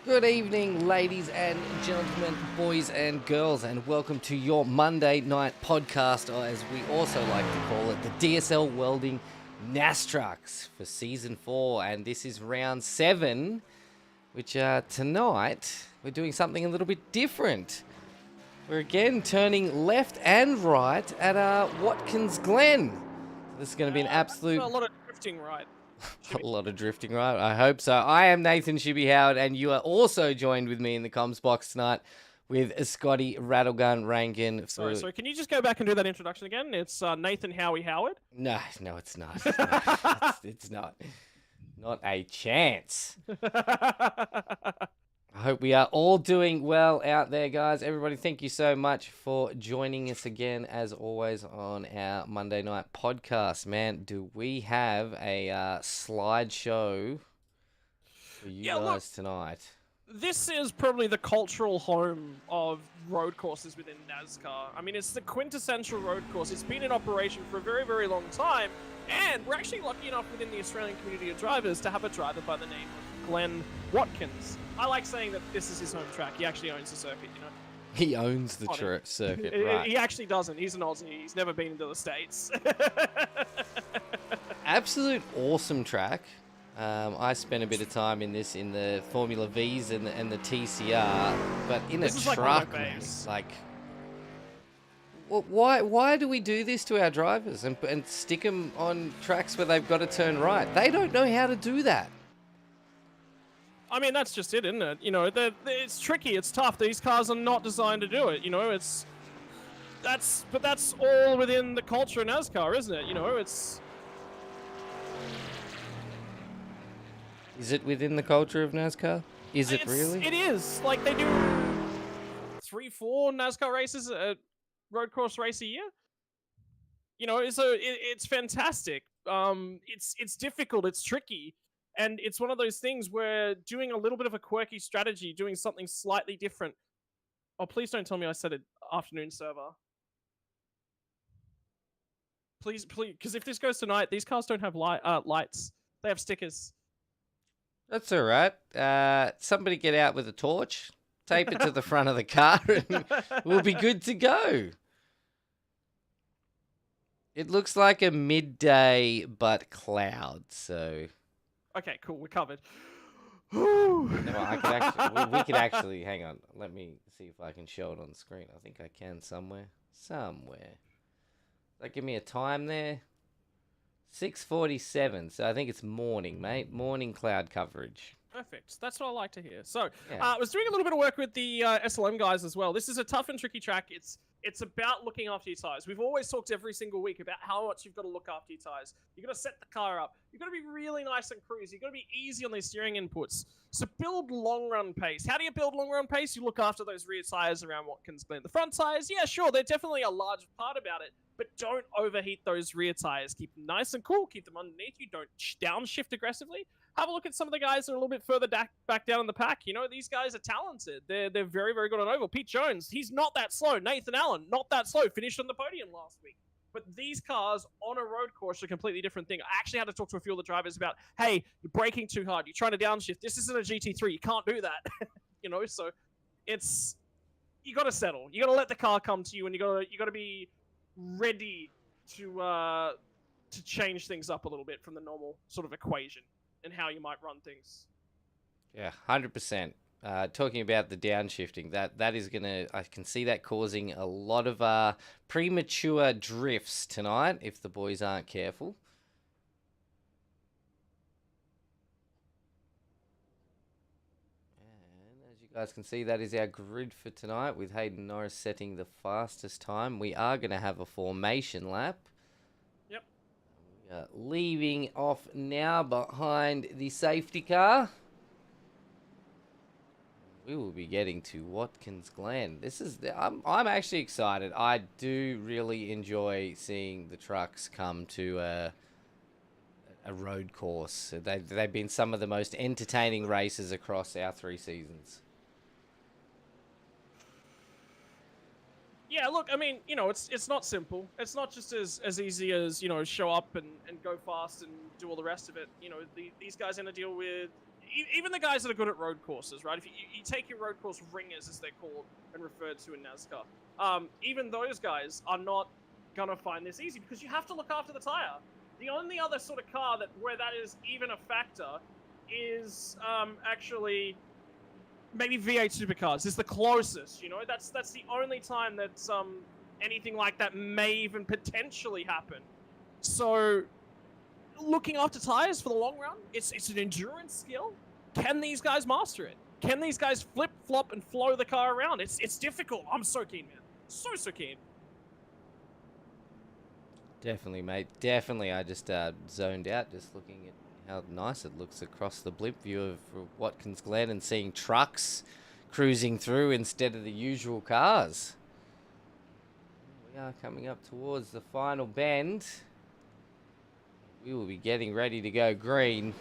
Good evening, ladies and gentlemen, boys and girls, and welcome to your Monday night podcast, or as we also like to call it, the DSL Welding NASTRUCKS for Season 4, and this is Round 7, which tonight we're doing something a little bit different. We're again turning left and right at Watkins Glen. So this is going to be an absolute... A lot of drifting, right? A lot of drifting, right? I hope so. I am Nathan Shibby Howard, and you are also joined with me in the comms box tonight with Scotty Rattlegun Rankin. Sorry, can you just go back and do that introduction again? It's Nathan Howie Howard. No, it's not. It's not. Not a chance. I hope we are all doing well out there, guys. Everybody, thank you so much for joining us again, as always, on our Monday night podcast. Man, do we have a slideshow for you guys tonight? This is probably the cultural home of road courses within NASCAR. I mean, it's the quintessential road course. It's been in operation for a very, very long time, and we're actually lucky enough within the Australian community of drivers to have a driver by the name of Glenn Watkins. I like saying that this is his home track. He actually owns the circuit, you know. He owns the circuit, right? He actually doesn't. He's an Aussie. He's never been into the States. Absolute awesome track. I spent a bit of time in the Formula Vs and the TCR, but in a truck, man, like, why do we do this to our drivers and stick them on tracks where they've got to turn right? They don't know how to do that. I mean, that's just it, isn't it? You know, it's tricky, it's tough. These cars are not designed to do it. You know, but that's all within the culture of NASCAR, isn't it? You know, it's. Is it within the culture of NASCAR? Is it really? It is. Like, they do 3-4 NASCAR races, road course race a year. You know, so it's fantastic. It's difficult, it's tricky. And it's one of those things where doing a little bit of a quirky strategy, doing something slightly different. Oh, please don't tell me I said it afternoon server. Please, because if this goes tonight, these cars don't have lights. They have stickers. That's all right. Somebody get out with a torch, tape it to the front of the car, and we'll be good to go. It looks like a midday but cloud, so... Okay, cool. We're covered. No, I could actually. We could actually. Hang on. Let me see if I can show it on the screen. I think I can somewhere. Like, give me a time there. 6:47. So I think it's morning, mate. Morning cloud coverage. Perfect. That's what I like to hear. So, Yeah. I was doing a little bit of work with the SLM guys as well. This is a tough and tricky track. It's about looking after your tires. We've always talked every single week about how much you've got to look after your tires. You've got to set the car up. You've got to be really nice and cruise. You've got to be easy on these steering inputs. So build long-run pace. How do you build long-run pace? You look after those rear tires around Watkins Glen. The front tires, yeah, sure, they're definitely a large part about it, but don't overheat those rear tires. Keep them nice and cool. Keep them underneath you. Don't downshift aggressively. Have a look at some of the guys that are a little bit further back down in the pack. You know, these guys are talented. They're very, very good on oval. Pete Jones, he's not that slow. Nathan Allen, not that slow. Finished on the podium last week. But these cars on a road course are a completely different thing. I actually had to talk to a few of the drivers about, hey, you're braking too hard. You're trying to downshift. This isn't a GT3. You can't do that. You know, so you got to settle. You got to let the car come to you, and you got to be ready to change things up a little bit from the normal sort of equation and how you might run things. Yeah, 100%. Talking about the downshifting, that is gonna. I can see that causing a lot of premature drifts tonight if the boys aren't careful. And as you guys can see, that is our grid for tonight, with Hayden Norris setting the fastest time. We are going to have a formation lap. Yep. We are leaving off now behind the safety car. We will be getting to Watkins Glen. I'm actually excited. I do really enjoy seeing the trucks come to a road course. They've been some of the most entertaining races across our 3 seasons. Yeah, look, I mean, you know, it's not simple. It's not just as easy as, you know, show up and go fast and do all the rest of it. You know, these guys are going to deal with even the guys that are good at road courses, right? If you take your road course ringers, as they're called and referred to in NASCAR, even those guys are not gonna find this easy because you have to look after the tire. The only other sort of car where that is even a factor is actually maybe V8 Supercars. Is the closest, you know. That's the only time that anything like that may even potentially happen. So, looking after tires for the long run, it's an endurance skill. Can these guys master it? Can these guys flip, flop, and flow the car around? It's difficult. I'm so keen, man. So keen. Definitely, mate. Definitely. I just zoned out just looking at how nice it looks across the blimp view of Watkins Glen and seeing trucks cruising through instead of the usual cars. We are coming up towards the final bend. We will be getting ready to go green.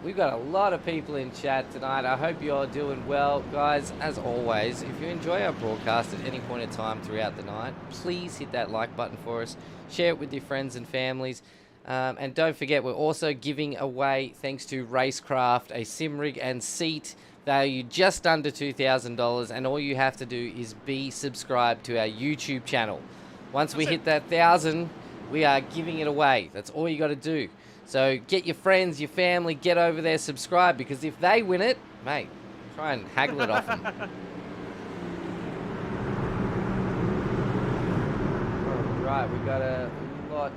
We've got a lot of people in chat tonight. I hope you're doing well. Guys, as always, if you enjoy our broadcast at any point in time throughout the night, please hit that like button for us. Share it with your friends and families. And don't forget, we're also giving away, thanks to Racecraft, a sim rig and seat valued just under $2,000. And all you have to do is be subscribed to our YouTube channel. Once we hit that 1,000, we are giving it away. That's all you got to do. So get your friends, your family, get over there, subscribe, because if they win it, mate, try and haggle it off them. Right, we got a lot.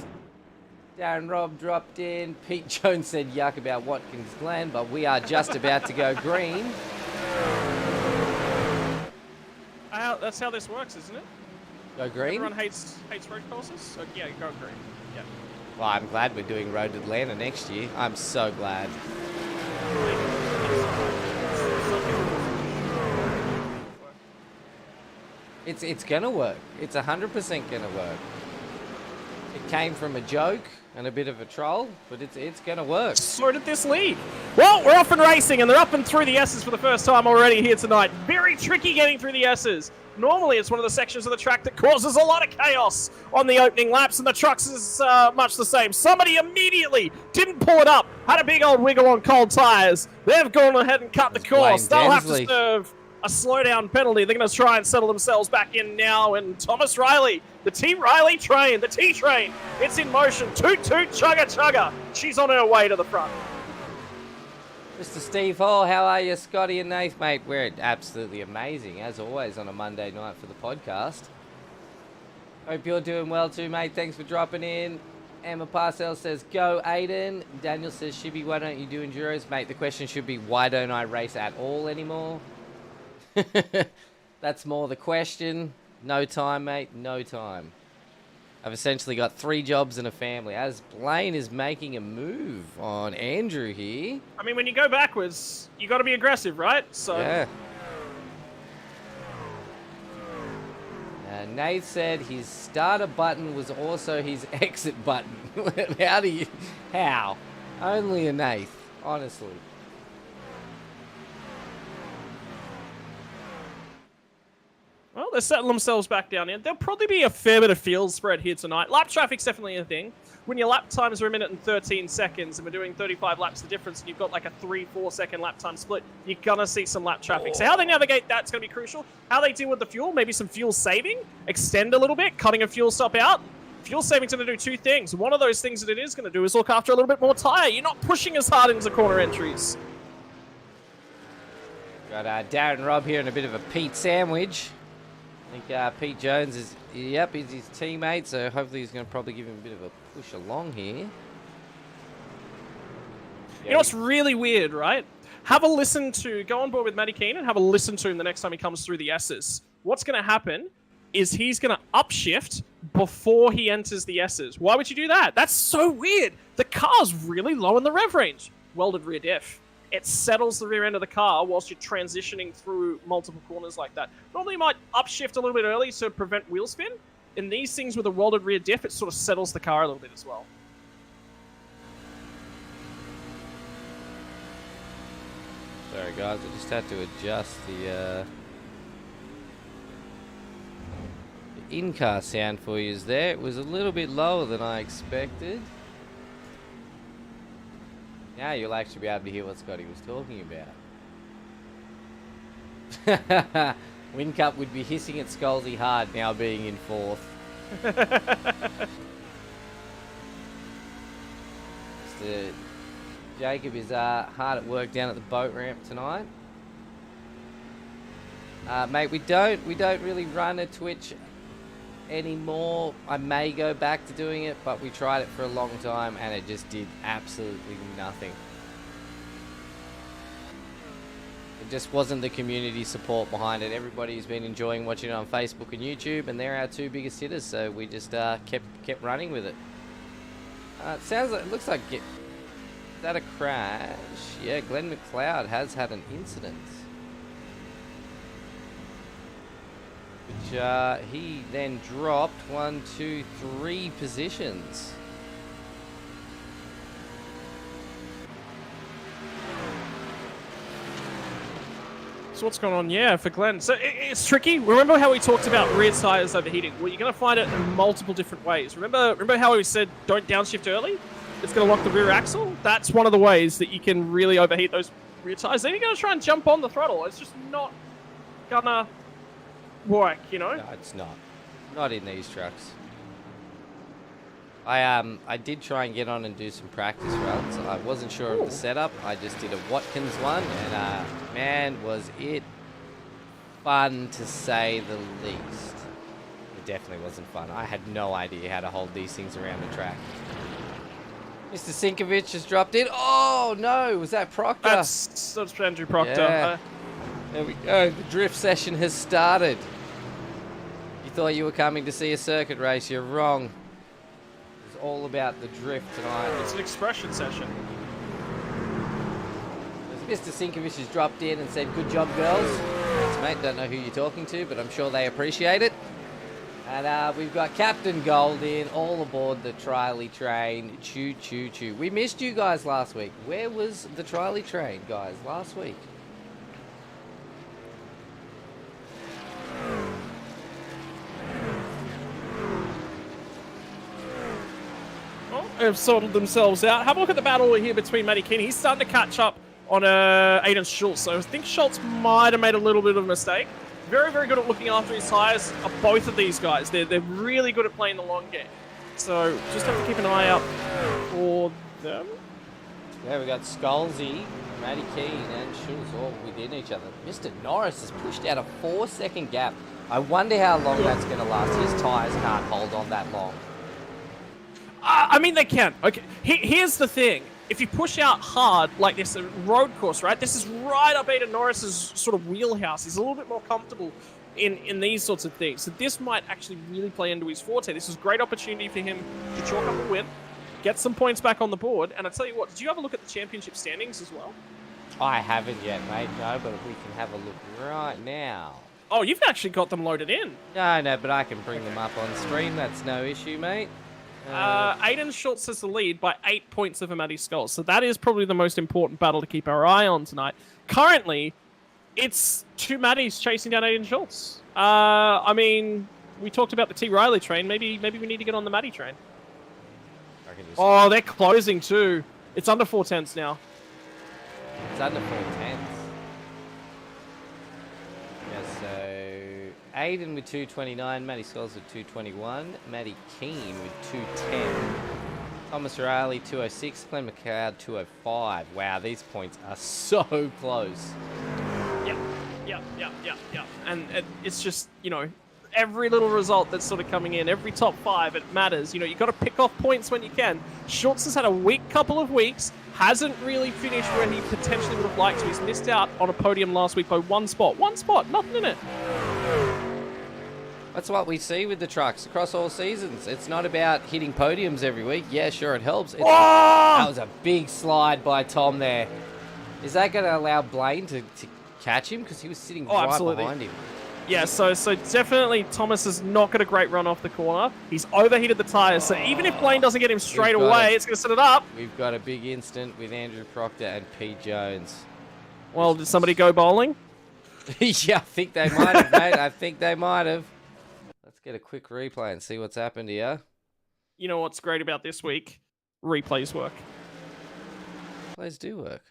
Darren Robb dropped in. Pete Jones said yuck about Watkins Glen, but we are just about to go green. That's how this works, isn't it? Go green? Everyone hates road courses, so yeah, go green. Yeah. Well, I'm glad we're doing Road Atlanta next year. I'm so glad. It's gonna work. It's 100% gonna work. It came from a joke and a bit of a troll, but it's gonna work. So did this league. Well, we're off and racing, and they're up and through the S's for the first time already here tonight. Very tricky getting through the S's. Normally, it's one of the sections of the track that causes a lot of chaos on the opening laps, and the trucks is much the same. Somebody immediately didn't pull it up, had a big old wiggle on cold tires. They've gone ahead and cut the course. They'll have to serve a slowdown penalty. They're going to try and settle themselves back in now, and Thomas Riley, the Team Riley train, the T-train, it's in motion. Toot, toot, chugga, chugga. She's on her way to the front. Mr. Steve Hall, how are you, Scotty and Nath, mate? We're absolutely amazing, as always, on a Monday night for the podcast. Hope you're doing well too, mate. Thanks for dropping in. Emma Parcell says, go, Aiden. Daniel says, Shibby, why don't you do Enduros? Mate, the question should be, why don't I race at all anymore? That's more the question. No time, mate, no time. I've essentially got 3 jobs and a family, as Blaine is making a move on Andrew here. I mean, when you go backwards, you got to be aggressive, right? So yeah. Nate said his starter button was also his exit button. How? Only a Nath, honestly. Well, they're settling themselves back down here. There'll probably be a fair bit of field spread here tonight. Lap traffic's definitely a thing. When your lap times are 1 minute and 13 seconds and we're doing 35 laps the difference and you've got like a 3-4 second lap time split, you're going to see some lap traffic. So how they navigate that's going to be crucial. How they deal with the fuel, maybe some fuel saving, extend a little bit, cutting a fuel stop out. Fuel saving's going to do 2 things. One of those things that it is going to do is look after a little bit more tire. You're not pushing as hard into corner entries. Got Darren Robb here in a bit of a Pete sandwich. I think Pete Jones is, yep, he's his teammate, so hopefully he's going to probably give him a bit of a push along here. You know what's really weird, right? Have a listen to, go on board with Matty Keane and have a listen to him the next time he comes through the S's. What's going to happen is he's going to upshift before he enters the S's. Why would you do that? That's so weird. The car's really low in the rev range. Welded rear diff. It settles the rear end of the car whilst you're transitioning through multiple corners like that. Normally you might upshift a little bit early to prevent wheel spin. In these things with a welded rear diff, it sort of settles the car a little bit as well. Sorry guys, I just had to adjust the in-car sound for you there. It was a little bit lower than I expected. Now you'll actually be able to hear what Scotty was talking about. Whincup would be hissing at Scalzi hard now being in fourth. Mr. Jacob is hard at work down at the boat ramp tonight. Mate, we don't really run a Twitch anymore. I may go back to doing it, but we tried it for a long time and it just did absolutely nothing. It just wasn't the community support behind it. Everybody's been enjoying watching it on Facebook and YouTube, and they're our two biggest hitters, so we just kept running with it. It looks like is that a crash? Yeah, Glenn McLeod has had an incident. Which he then dropped 1, 2, 3 positions. So what's going on? Yeah, for Glenn. So it's tricky. Remember how we talked about rear tires overheating? Well, you're going to find it in multiple different ways. Remember how we said don't downshift early? It's going to lock the rear axle. That's one of the ways that you can really overheat those rear tires. Then you're going to try and jump on the throttle. It's just not gonna work, you know? No, it's not. Not in these trucks. I did try and get on and do some practice runs. I wasn't sure of the setup. I just did a Watkins one, and man, was it fun to say the least. It definitely wasn't fun. I had no idea how to hold these things around the track. Mr. Sinkovich has dropped in. Oh no, was that Proctor? That's Andrew Proctor. Yeah. There we go. The drift session has started. You thought you were coming to see a circuit race. You're wrong. It's all about the drift tonight. It's an expression session. Mr. Sinkovich has dropped in and said, "Good job, girls." Thanks, mate. Don't know who you're talking to, but I'm sure they appreciate it. And we've got Captain Gold in, all aboard the Triley train. Choo, choo, choo. We missed you guys last week. Where was the Triley train, guys, last week? Have sorted themselves out. Have a look at the battle here between Matty Keane. He's starting to catch up on Aiden Schultz. So I think Schultz might have made a little bit of a mistake. Very, very good at looking after his tyres. Both of these guys, they're really good at playing the long game. So just have to keep an eye out for them. Yeah, we got Scalzi, Matty Keane, and Schultz all within each other. Mr. Norris has pushed out a 4-second gap. I wonder how long that's going to last. His tyres can't hold on that long. I mean, they can. Okay, here's the thing. If you push out hard, like this, a road course, right? This is right up Aiden Norris's sort of wheelhouse. He's a little bit more comfortable in these sorts of things. So this might actually really play into his forte. This is a great opportunity for him to chalk up a win, get some points back on the board. And I tell you what, did you have a look at the championship standings as well? I haven't yet, mate. No, but we can have a look right now. Oh, you've actually got them loaded in. No, but I can bring them up on stream. That's no issue, mate. Aiden Schultz has the lead by 8 points over Matty Skulls. So that is probably the most important battle to keep our eye on tonight. Currently, it's 2 Matties chasing down Aiden Schultz. I mean, we talked about the T. Riley train. Maybe we need to get on the Matty train. Oh, they're closing too. It's under 4/10 now. It's under 4/10. Yeah, so Aiden with 229, Matty Skulls with 221, Matty Keane with 210, Thomas Riley 206, Glenn McLeod 205. Wow, these points are so close. Yep. And it's just, you know, every little result that's sort of coming in, every top 5, it matters. You know, you've got to pick off points when you can. Schultz has had a weak couple of weeks, hasn't really finished where he potentially would have liked to. He's missed out on a podium last week by 1 spot. 1 spot, nothing in it. That's what we see with the trucks across all seasons. It's not about hitting podiums every week. Yeah, sure, it helps. That was a big slide by Tom there. Is that going to allow Blaine to catch him? Because he was sitting right behind him. Yeah, so definitely Thomas has not got a great run off the corner. He's overheated the tyres, so even if Blaine doesn't get him straight away, it's going to set it up. We've got a big instant with Andrew Proctor and Pete Jones. Well, did somebody go bowling? Yeah, I think they might have, mate. I think they might have. Let's get a quick replay and see what's happened here. You know what's great about this week? Replays work. Replays do work.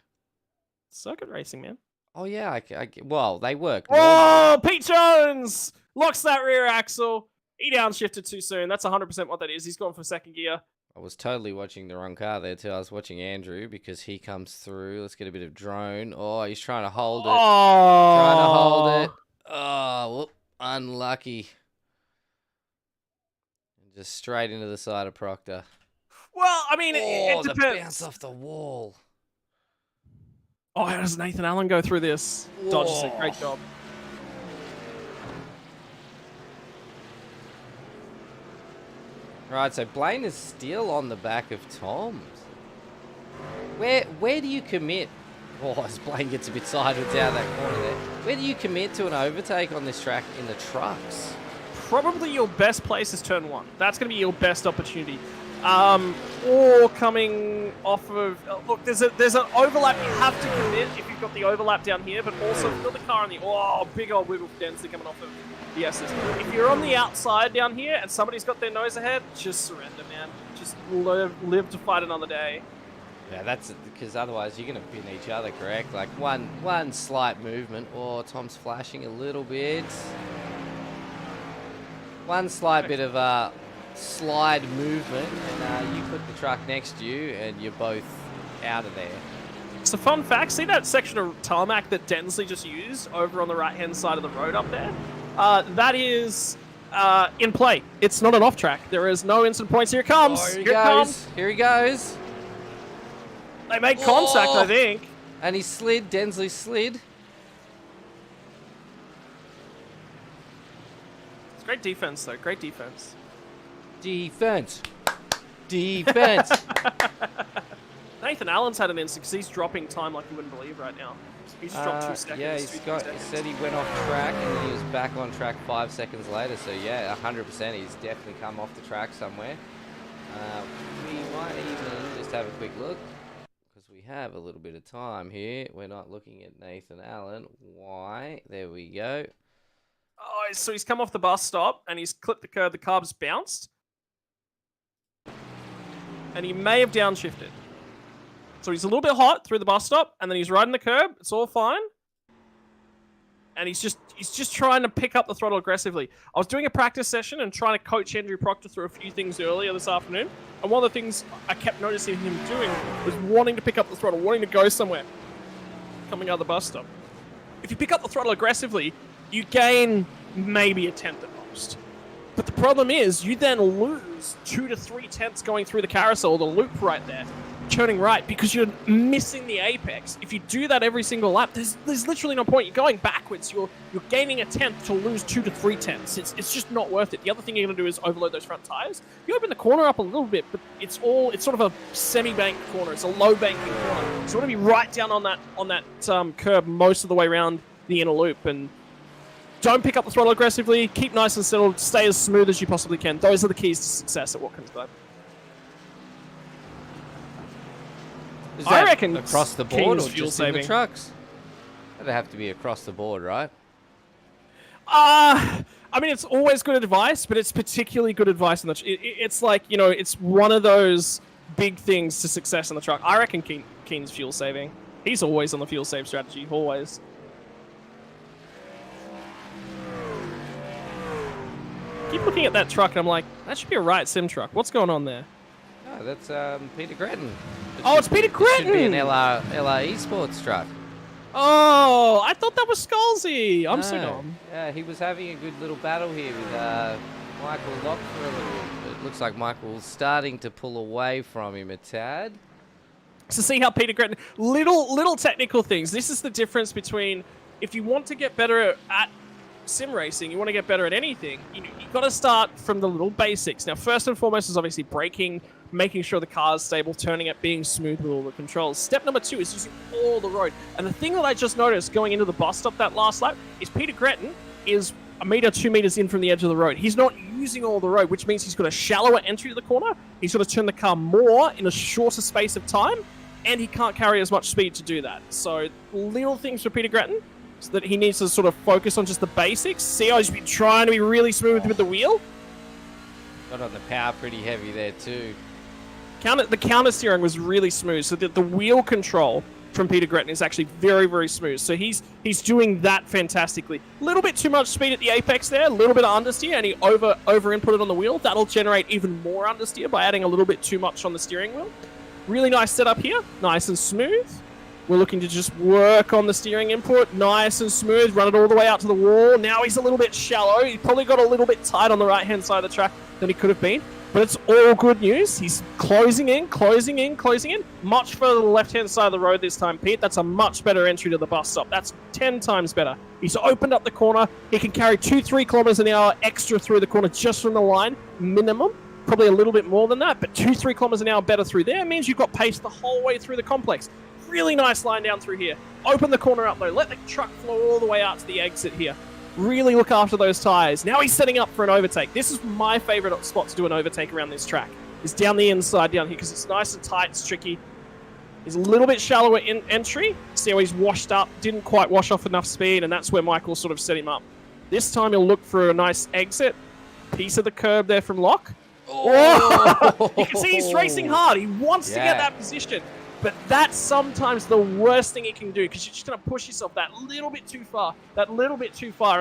Circuit racing, man. Oh yeah, well, they work. Oh, Pete Jones locks that rear axle. He downshifted too soon. That's 100% what that is. He's gone for second gear. I was totally watching the wrong car there too. I was watching Andrew because he comes through. Let's get a bit of drone. Oh, he's trying to hold it. Oh. Trying to hold it. Oh, whoop, unlucky. Just straight into the side of Proctor. Well, I mean, it the depends. bounce off the wall. Oh, how does Nathan Allen go through this? Dodges it. Great job. Right, so Blaine is still on the back of Tom's. Where do you commit? Oh, as Blaine gets a bit sideways down that corner there. Where do you commit to an overtake on this track in the trucks? Probably your best place is turn 1. That's going to be your best opportunity. Or coming off of... look, there's an overlap you have to commit if you've got the overlap down here, but also if you've got the car on the... Oh, big old wiggle for Densley coming off of the S's. If you're on the outside down here and somebody's got their nose ahead, just surrender, man. Just live to fight another day. Yeah, that's because otherwise you're going to pin each other, correct? Like one slight movement. Oh, Tom's flashing a little bit. One slight bit of slide movement, and you put the truck next to you, and you're both out of there. It's a fun fact. See that section of tarmac that Densley just used over on the right-hand side of the road up there? That is in play. It's not an off-track. There is no instant points. Here it comes. Oh, here he goes. Here he goes. They made contact, I think. And he slid. Densley slid. It's great defense, though. Great defense. Defense. Nathan Allen's had an instant because he's dropping time like you wouldn't believe right now. He's just dropped 2 seconds. Yeah, he said he went off track and then he was back on track 5 seconds later. So yeah, 100%. He's definitely come off the track somewhere. We might even just have a quick look because we have a little bit of time here. We're not looking at Nathan Allen. Why? There we go. Oh, so he's come off the bus stop and he's clipped the curb. The carb's bounced. And he may have downshifted. So he's a little bit hot through the bus stop, and then he's riding the curb. It's all fine. And he's just trying to pick up the throttle aggressively. I was doing a practice session and trying to coach Andrew Proctor through a few things earlier this afternoon. And one of the things I kept noticing him doing was wanting to pick up the throttle, wanting to go somewhere coming out of the bus stop. If you pick up the throttle aggressively, you gain maybe a tenth at most. But the problem is, you then lose 2 to 3 tenths going through the carousel, the loop right there, turning right, because you're missing the apex. If you do that every single lap, there's literally no point. You're going backwards. You're gaining a tenth to lose 2 to 3 tenths. It's just not worth it. The other thing you're going to do is overload those front tires. You open the corner up a little bit, but it's sort of a semi-banked corner. It's a low banking corner. So you want to be right down on that curb most of the way around the inner loop, and don't pick up the throttle aggressively. Keep nice and settled. Stay as smooth as you possibly can. Those are the keys to success at Watkins Glen. I reckon across the board or fuel just saving. in the trucks? That'd have to be across the board, right? I mean, it's always good advice, but it's particularly good advice in the. It's like, you know, it's one of those big things to success in the truck. I reckon Keen's fuel saving. He's always on the fuel save strategy. Always. Keep looking at that truck, and I'm like, that should be a right sim truck. What's going on there? Oh, that's Peter Gretton. It's Peter Gretton! Should be an LR Esports truck. Oh, I thought that was Scalzi. I'm so dumb. Yeah, he was having a good little battle here with Michael Locke for a little. It looks like Michael's starting to pull away from him a tad. To see how Peter Gretton... Little technical things. This is the difference between... If you want to get better at sim racing, you want to get better at anything, you've got to start from the little basics. Now, first and foremost is obviously braking, making sure the car is stable, turning it, being smooth with all the controls. Step number 2 is using all the road. And the thing that I just noticed going into the bus stop that last lap is Peter Gretton is 1 meter, 2 meters in from the edge of the road. He's not using all the road, which means he's got a shallower entry to the corner. He's got to turn the car more in a shorter space of time, and he can't carry as much speed to do that. So little things for Peter Gretton. So that he needs to sort of focus on just the basics. See how he's been trying to be really smooth with the wheel? Got on the power pretty heavy there too. The counter steering was really smooth, so the wheel control from Peter Gretton is actually very, very smooth. So he's doing that fantastically. A little bit too much speed at the apex there, a little bit of understeer, and he over inputted on the wheel. That'll generate even more understeer by adding a little bit too much on the steering wheel. Really nice setup here, nice and smooth. We're looking to just work on the steering input, nice and smooth, run it all the way out to the wall. Now he's a little bit shallow. He probably got a little bit tight on the right-hand side of the track than he could have been. But it's all good news. He's closing in. Much further to the left-hand side of the road this time, Pete. That's a much better entry to the bus stop. That's 10 times better. He's opened up the corner. He can carry 2-3 kilometers an hour extra through the corner just from the line, minimum. Probably a little bit more than that, but 2-3 kilometers an hour better through there means you've got pace the whole way through the complex. Really nice line down through here. Open the corner up though. Let the truck flow all the way out to the exit here. Really look after those tires. Now he's setting up for an overtake. This is my favorite spot to do an overtake around this track. Is down the inside down here because it's nice and tight. It's tricky. He's a little bit shallower in entry. See how he's washed up. Didn't quite wash off enough speed, and that's where Michael sort of set him up. This time he'll look for a nice exit. Piece of the curb there from Locke. Oh! You can see he's racing hard. He wants to get that position. But that's sometimes the worst thing he can do because you're just going to push yourself that little bit too far,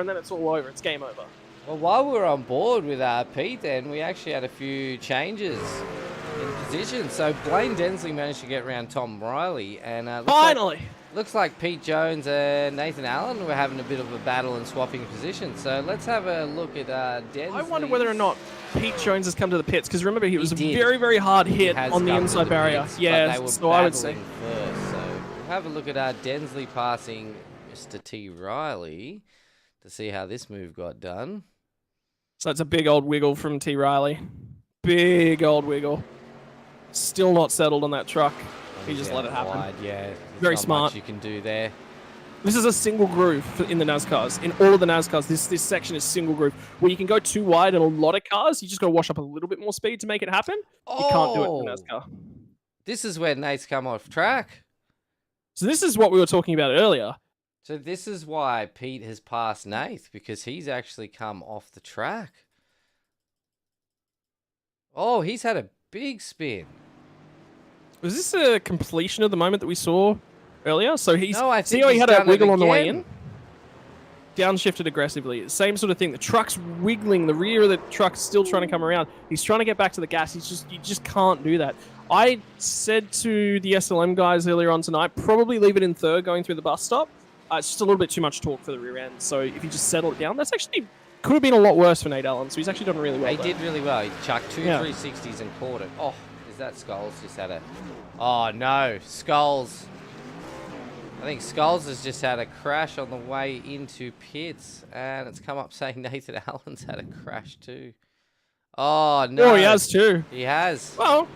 and then it's all over. It's game over. Well, while we were on board with Pete, then we actually had a few changes in position. So Blaine Densley managed to get around Tom Riley, and finally, looks like Pete Jones and Nathan Allen were having a bit of a battle and swapping positions. So let's have a look at Densley. I wonder whether or not Pete Jones has come to the pits because remember he was a very, very hard hit on the inside barrier. Pits, yeah, so I would say. First. So we'll have a look at Densley passing Mr. T. Riley to see how this move got done. So it's a big old wiggle from T. Riley. Big old wiggle. Still not settled on that truck. He just let it happen. Wide, yeah. Very smart. Much you can do there. This is a single groove in the NASCARs. In all of the NASCARs, this section is single groove. Where you can go too wide in a lot of cars, you just got to wash up a little bit more speed to make it happen. You can't do it in NASCAR. This is where Nate's come off track. So this is what we were talking about earlier. So this is why Pete has passed Nate, because he's actually come off the track. Oh, he's had a big spin. Was this a completion of the moment that we saw earlier? So he's see how he had a wiggle on the way in? Downshifted aggressively. Same sort of thing. The truck's wiggling. The rear of the truck's still trying to come around. He's trying to get back to the gas. You just can't do that. I said to the SLM guys earlier on tonight, probably leave it in third going through the bus stop. It's just a little bit too much torque for the rear end. So if you just settle it down, that's actually could have been a lot worse for Nate Allen. So he's actually done really well. He did really well. He chucked two 360s and caught it. Oh, is that Skulls just had a... Oh, no. Skulls. I think Skulls has just had a crash on the way into pits. And it's come up saying Nathan Allen's had a crash too. Oh, no. Oh, he has too. He has. Well,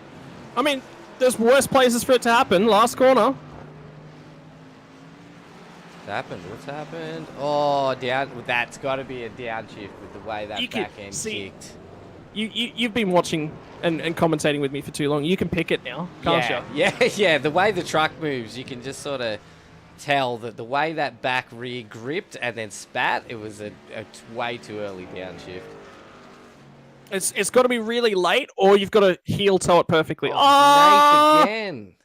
I mean, there's worse places for it to happen. Last corner. What's happened? Oh, down. That's got to be a downshift with the way that back end kicked. You've been watching and commentating with me for too long. You can pick it now, can't you? Yeah. The way the truck moves, you can just sort of tell that the way that back rear gripped and then spat, it was a way too early downshift. It's got to be really late, or you've got to heel toe it perfectly. Nate again.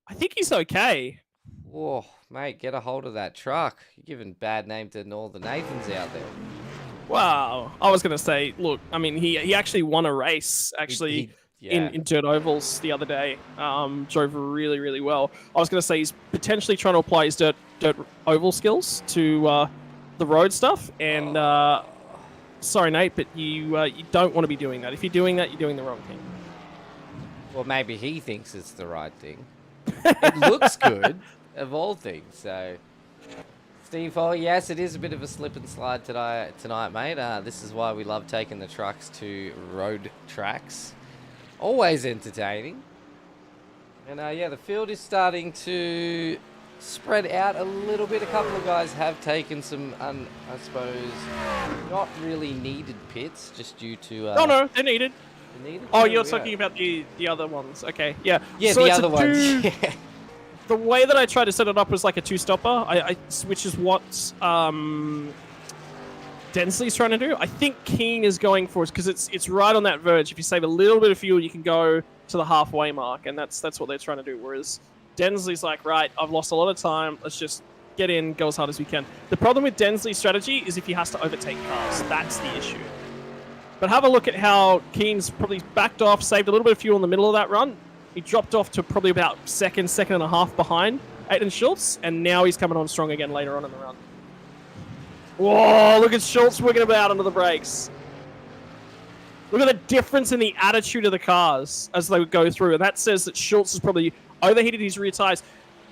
I think he's okay. Oh, mate, get a hold of that truck. You're giving bad name to all the Nathans out there. Wow. I was going to say, look, I mean, he actually won a race, actually, in dirt ovals the other day. Drove really, really well. I was going to say he's potentially trying to apply his dirt oval skills to the road stuff. And sorry, Nate, but you don't want to be doing that. If you're doing that, you're doing the wrong thing. Well, maybe he thinks it's the right thing. It looks good. Of all things, so Steve, yes, it is a bit of a slip and slide tonight, mate. This is why we love taking the trucks to road tracks. Always entertaining. And the field is starting to spread out a little bit. A couple of guys have taken some, I suppose, not really needed pits, just due to... No, they're needed. Oh, you're talking about the other ones. Okay, yeah. Yeah, so the other ones. Yeah. The way that I tried to set it up was like a two-stopper, which is what Densley's trying to do. I think Keen is going for it because it's right on that verge. If you save a little bit of fuel, you can go to the halfway mark, and that's what they're trying to do. Whereas Densley's like, right, I've lost a lot of time. Let's just get in, go as hard as we can. The problem with Densley's strategy is if he has to overtake cars. That's the issue. But have a look at how Keen's probably backed off, saved a little bit of fuel in the middle of that run. He dropped off to probably about second and a half behind Aiden Schultz, and now he's coming on strong again later on in the run. Whoa, look at Schultz wigging about under the brakes. Look at the difference in the attitude of the cars as they go through, and that says that Schultz has probably overheated his rear tires.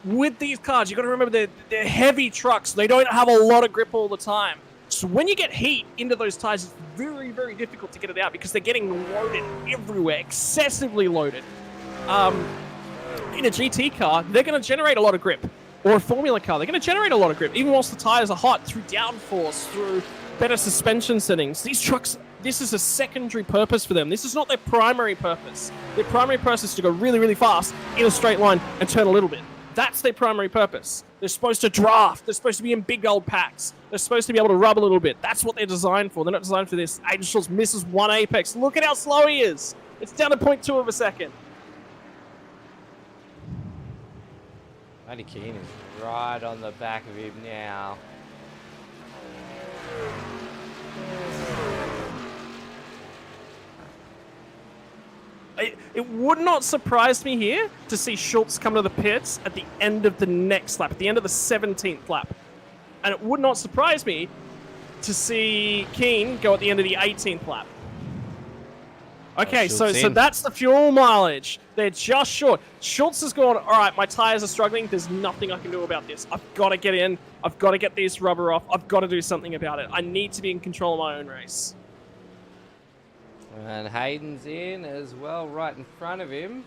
With these cars, you've got to remember they're heavy trucks. They don't have a lot of grip all the time. So when you get heat into those tires, it's very, very difficult to get it out because they're getting loaded everywhere, excessively loaded. In a GT car, they're going to generate a lot of grip. Or a Formula car, they're going to generate a lot of grip, even whilst the tires are hot, through downforce, through better suspension settings. These trucks, this is a secondary purpose for them. This is not their primary purpose. Their primary purpose is to go really, really fast in a straight line and turn a little bit. That's their primary purpose. They're supposed to draft. They're supposed to be in big old packs. They're supposed to be able to rub a little bit. That's what they're designed for. They're not designed for this. Aiden Schultz misses one apex. Look at how slow he is. It's down to 0.2 of a second. Matty Keen is right on the back of him now. It would not surprise me here to see Schultz come to the pits at the end of the next lap, at the end of the 17th lap. And it would not surprise me to see Keen go at the end of the 18th lap. Okay, so that's the fuel mileage. They're just short. Schultz has gone, all right, my tires are struggling. There's nothing I can do about this. I've got to get in. I've got to get this rubber off. I've got to do something about it. I need to be in control of my own race. And Hayden's in as well, right in front of him.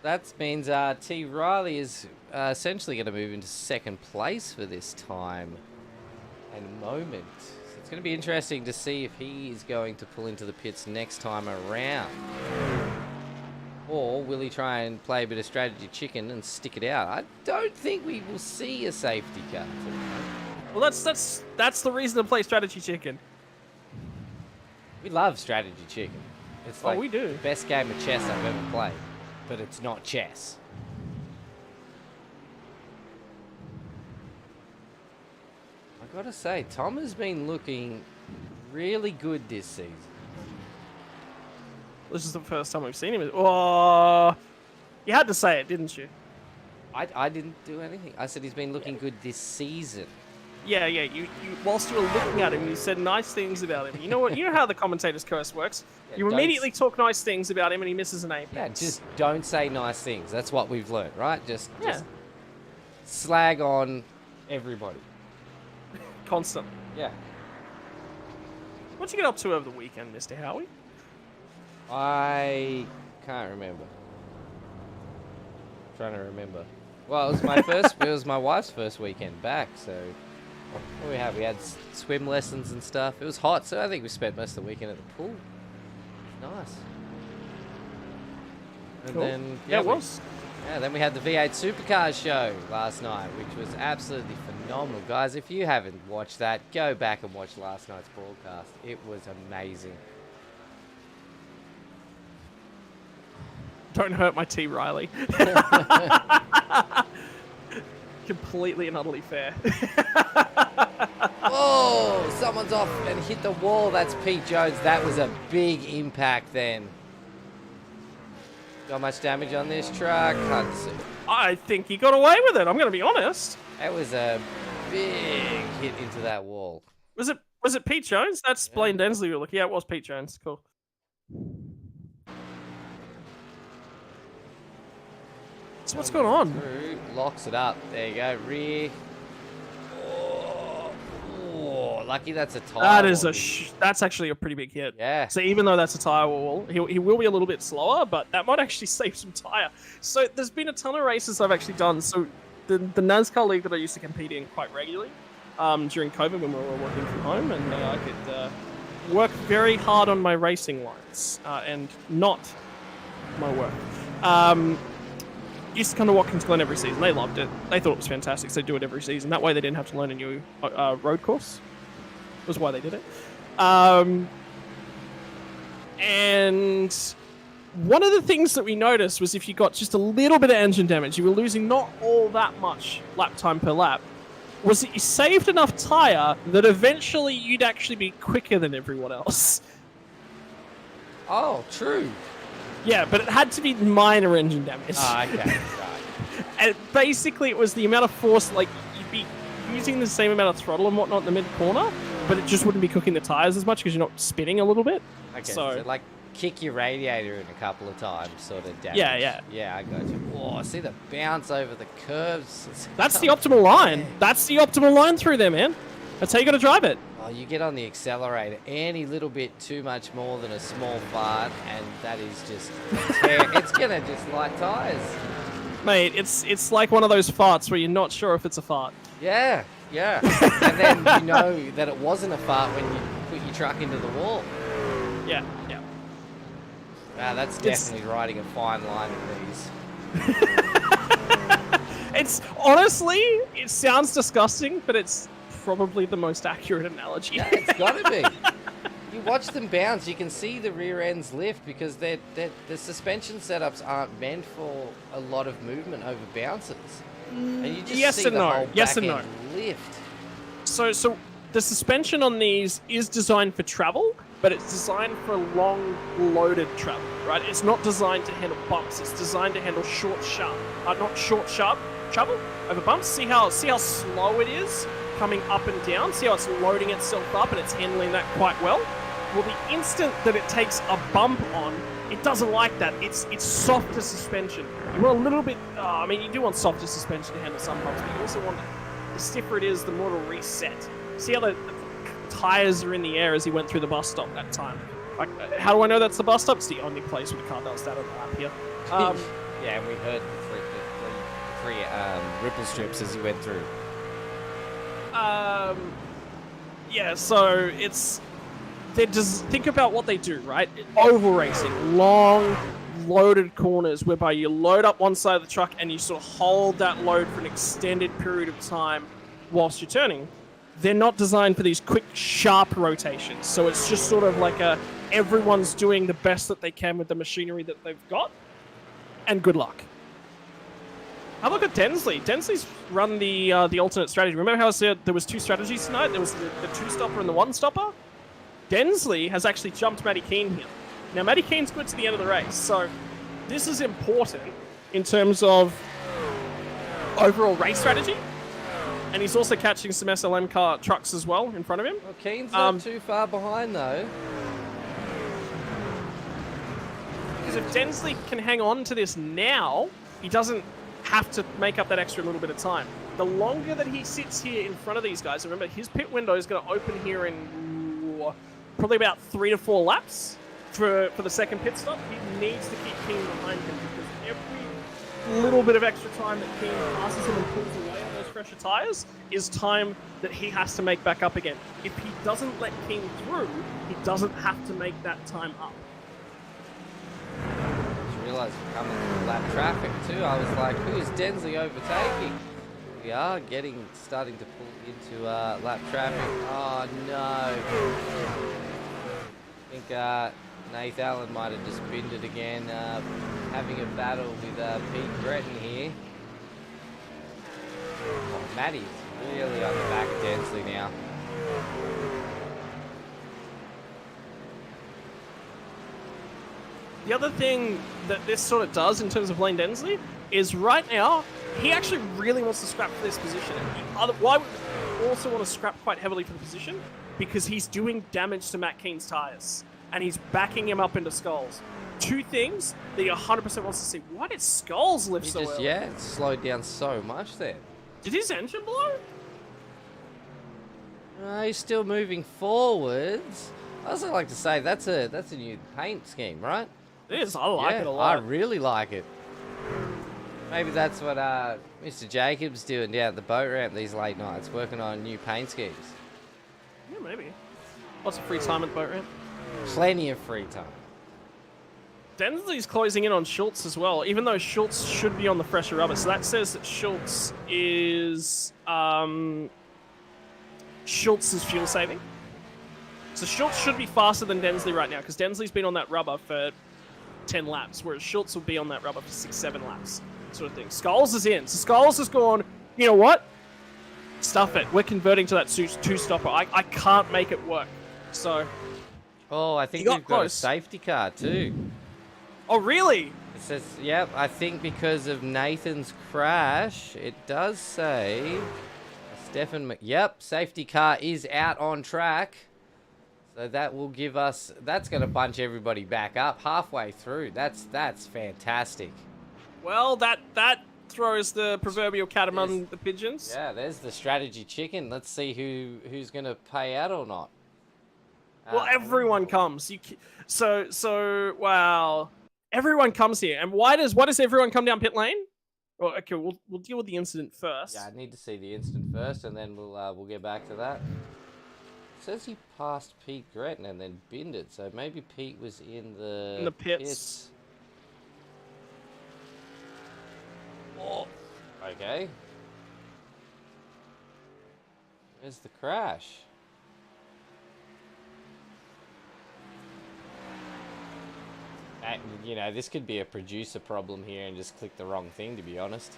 That means T. Riley is essentially going to move into second place for this time and moment. It's going to be interesting to see if he is going to pull into the pits next time around. Or will he try and play a bit of strategy chicken and stick it out? I don't think we will see a safety car today. Well, that's the reason to play strategy chicken. We love strategy chicken. It's like we do. The best game of chess I've ever played. But it's not chess. I gotta say, Tom has been looking really good this season. This is the first time we've seen him. Oh, you had to say it, didn't you? I didn't do anything. I said he's been looking good this season. Yeah. You whilst you were looking at him, you said nice things about him. You know what? You know how the commentator's curse works. Yeah, you immediately talk nice things about him, and he misses an apex. Yeah, just don't say nice things. That's what we've learned, right? Just slag on everybody. Constantly. Yeah. What'd you get up to over the weekend, Mr. Howie? I can't remember. I'm trying to remember. Well, it was my first. It was my wife's first weekend back. So what we had? We had swim lessons and stuff. It was hot, so I think we spent most of the weekend at the pool. Nice. And cool. then it was. Yeah, then we had the V8 Supercars show last night, which was absolutely phenomenal. Guys, if you haven't watched that, go back and watch last night's broadcast. It was amazing. Don't hurt my T. Riley. Completely and utterly fair. Whoa! Someone's off and hit the wall. That's Pete Jones. That was a big impact then. Got much damage on this truck? Can't see. I think he got away with it. I'm going to be honest. That was a big hit into that wall. Was it Pete Jones? That's Blaine Densley. Look, yeah, it was Pete Jones. Cool. So what's going on? Through, locks it up. There you go. Rear. Oh, lucky that's a tire. That is that's actually a pretty big hit. Yeah. So even though that's a tire wall, he will be a little bit slower, but that might actually save some tire. So there's been a ton of races I've actually done. So the NASCAR league that I used to compete in quite regularly during COVID when we were all working from home, and I could work very hard on my racing lines and not my work. Used to come to Watkins Glen every season. They loved it. They thought it was fantastic. So they do it every season. That way they didn't have to learn a new road course. was why they did it. And one of the things that we noticed was if you got just a little bit of engine damage, you were losing not all that much lap time per lap, was that you saved enough tyre that eventually you'd actually be quicker than everyone else. Oh, true. Yeah, but it had to be minor engine damage. Ah, okay, right. And basically it was the amount of force, like, you'd be using the same amount of throttle and whatnot in the mid-corner, but it just wouldn't be cooking the tyres as much because you're not spinning a little bit. Okay, so like kick your radiator in a couple of times, sort of damage. Yeah. Yeah, I got you. Oh, see the bounce over the curves. That's the optimal line. That's the optimal line through there, man. That's how you got to drive it. Oh, you get on the accelerator any little bit too much more than a small fart, and that is just it's gonna just light tires. Mate, it's like one of those farts where you're not sure if it's a fart. Yeah. And then you know that it wasn't a fart when you put your truck into the wall. Yeah. Wow, that's definitely riding a fine line with these. It's honestly, it sounds disgusting, but it's probably the most accurate analogy. Yeah, it's got to be. You watch them bounce, you can see the rear ends lift because the suspension setups aren't meant for a lot of movement over bounces. And you just see the whole back end lift. So the suspension on these is designed for travel, but it's designed for long, loaded travel, right? It's not designed to handle bumps. It's designed to handle short, sharp travel over bumps. See how slow it is coming up and down? See how it's loading itself up and it's handling that quite well? Well, the instant that it takes a bump on, it doesn't like that. It's softer suspension. You want a little bit, you do want softer suspension to handle some bumps, but you also want, the stiffer it is, the more it'll reset. See how the tires are in the air as he went through the bus stop that time. Like, how do I know that's the bus stop? It's the only place with a car that was that on the lap here. Yeah, and we heard the three ripple strips as he went through. Yeah, so it's... They just think about what they do, right? Oval racing, long, loaded corners whereby you load up one side of the truck and you sort of hold that load for an extended period of time whilst you're turning. They're not designed for these quick, sharp rotations. So it's just sort of like everyone's doing the best that they can with the machinery that they've got, and good luck. Have a look at Densley. Densley's run the alternate strategy. Remember how I said there was two strategies tonight? There was the two-stopper and the one-stopper? Densley has actually jumped Matty Keane here. Now, Matty Keane's good to the end of the race, so this is important in terms of overall race strategy. And he's also catching some SLM car trucks as well in front of him. Well, Keane's not too far behind, though. Because if Densley can hang on to this now, he doesn't have to make up that extra little bit of time. The longer that he sits here in front of these guys, remember, his pit window is going to open here in probably about 3 to 4 laps for the second pit stop. He needs to keep Keane behind him because every little bit of extra time that Keane passes him and pulls away on those fresher tyres is time that he has to make back up again. If he doesn't let Keane through, he doesn't have to make that time up. I just realised we're coming through lap traffic too. I was like, who is Densley overtaking? We are starting to pull into lap traffic. Oh no. I think Nath Allen might have just binned it again, having a battle with Pete Breton here. Oh, Matty's really on the back of Densley now. The other thing that this sort of does in terms of Blaine Densley is right now, he actually really wants to scrap for this position. Why would he also want to scrap quite heavily for the position? Because he's doing damage to Matt Keane's tyres. And he's backing him up into Skulls. Two things that he 100% wants to see. Why did Skulls lift so early? Yeah, it slowed down so much there. Did his engine blow? He's still moving forwards. I also like to say that's a new paint scheme, right? It is. I like it a lot. I really like it. Maybe that's what Mr. Jacobs doing down at the boat ramp these late nights, working on new paint schemes. Yeah, maybe. Lots of free time at the boat ramp. Plenty of free time. Densley's closing in on Schultz as well, even though Schultz should be on the fresher rubber. So that says that Schultz is fuel saving. So Schultz should be faster than Densley right now, because Densley's been on that rubber for 10 laps, whereas Schultz will be on that rubber for 6-7 laps, sort of thing. Skulls is in. So Skulls has gone, you know what? Stuff it. We're converting to that two-stopper. I can't make it work. So... Oh, I think we've got a safety car too. Oh, really? It says, yep, I think because of Nathan's crash, it does say... Yep, safety car is out on track. So that will give us... That's going to bunch everybody back up halfway through. That's fantastic. Well, that throws the proverbial cat among the pigeons. Yeah, there's the strategy chicken. Let's see who's going to pay out or not. Well, everyone comes. Wow. Everyone comes here. And why does everyone come down pit lane? Well, okay, we'll deal with the incident first. Yeah, I need to see the incident first, and then we'll get back to that. It says he passed Pete Gretton and then binned it, so maybe Pete was in the pits. Oh, okay. Where's the crash? You know, this could be a producer problem here and just click the wrong thing, to be honest.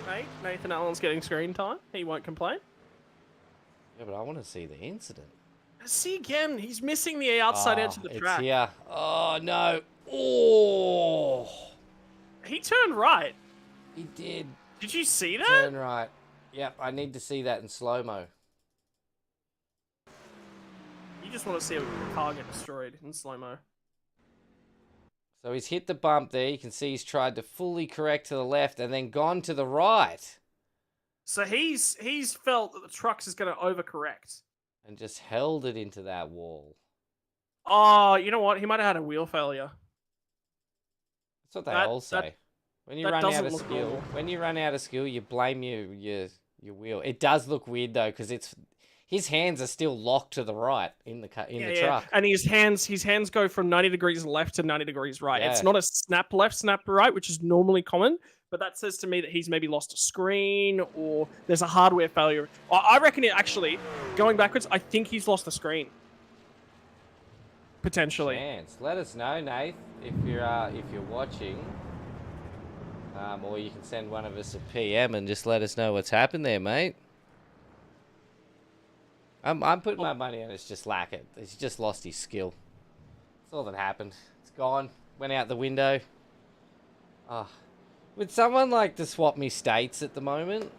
Mate, Nathan Allen's getting screen time. He won't complain. Yeah, but I want to see the incident. See again, he's missing the outside edge of the track. It's here. Oh, no. Oh. He turned right. He did. Did you see that? Turn right. Yep, I need to see that in slow-mo. You just want to see a car get destroyed in slow-mo. So he's hit the bump there. You can see he's tried to fully correct to the left and then gone to the right. So he's felt that the trucks is going to overcorrect. And just held it into that wall. Oh, you know what? He might have had a wheel failure. That's what they all say. When you run out of skill, you blame your wheel. It does look weird though, because his hands are still locked to the right in the truck. And his hands go from 90 degrees left to 90 degrees right. Yeah. It's not a snap left, snap right, which is normally common, but that says to me that he's maybe lost a screen or there's a hardware failure. I reckon it actually, going backwards, I think he's lost the screen. Potentially. Chance. Let us know, Nath, if you're watching. Or you can send one of us a PM and just let us know what's happened there, mate. I'm putting my money on it's just Lackett. He's just lost his skill. That's all that happened. It's gone. Went out the window. Oh. Would someone like to swap me states at the moment?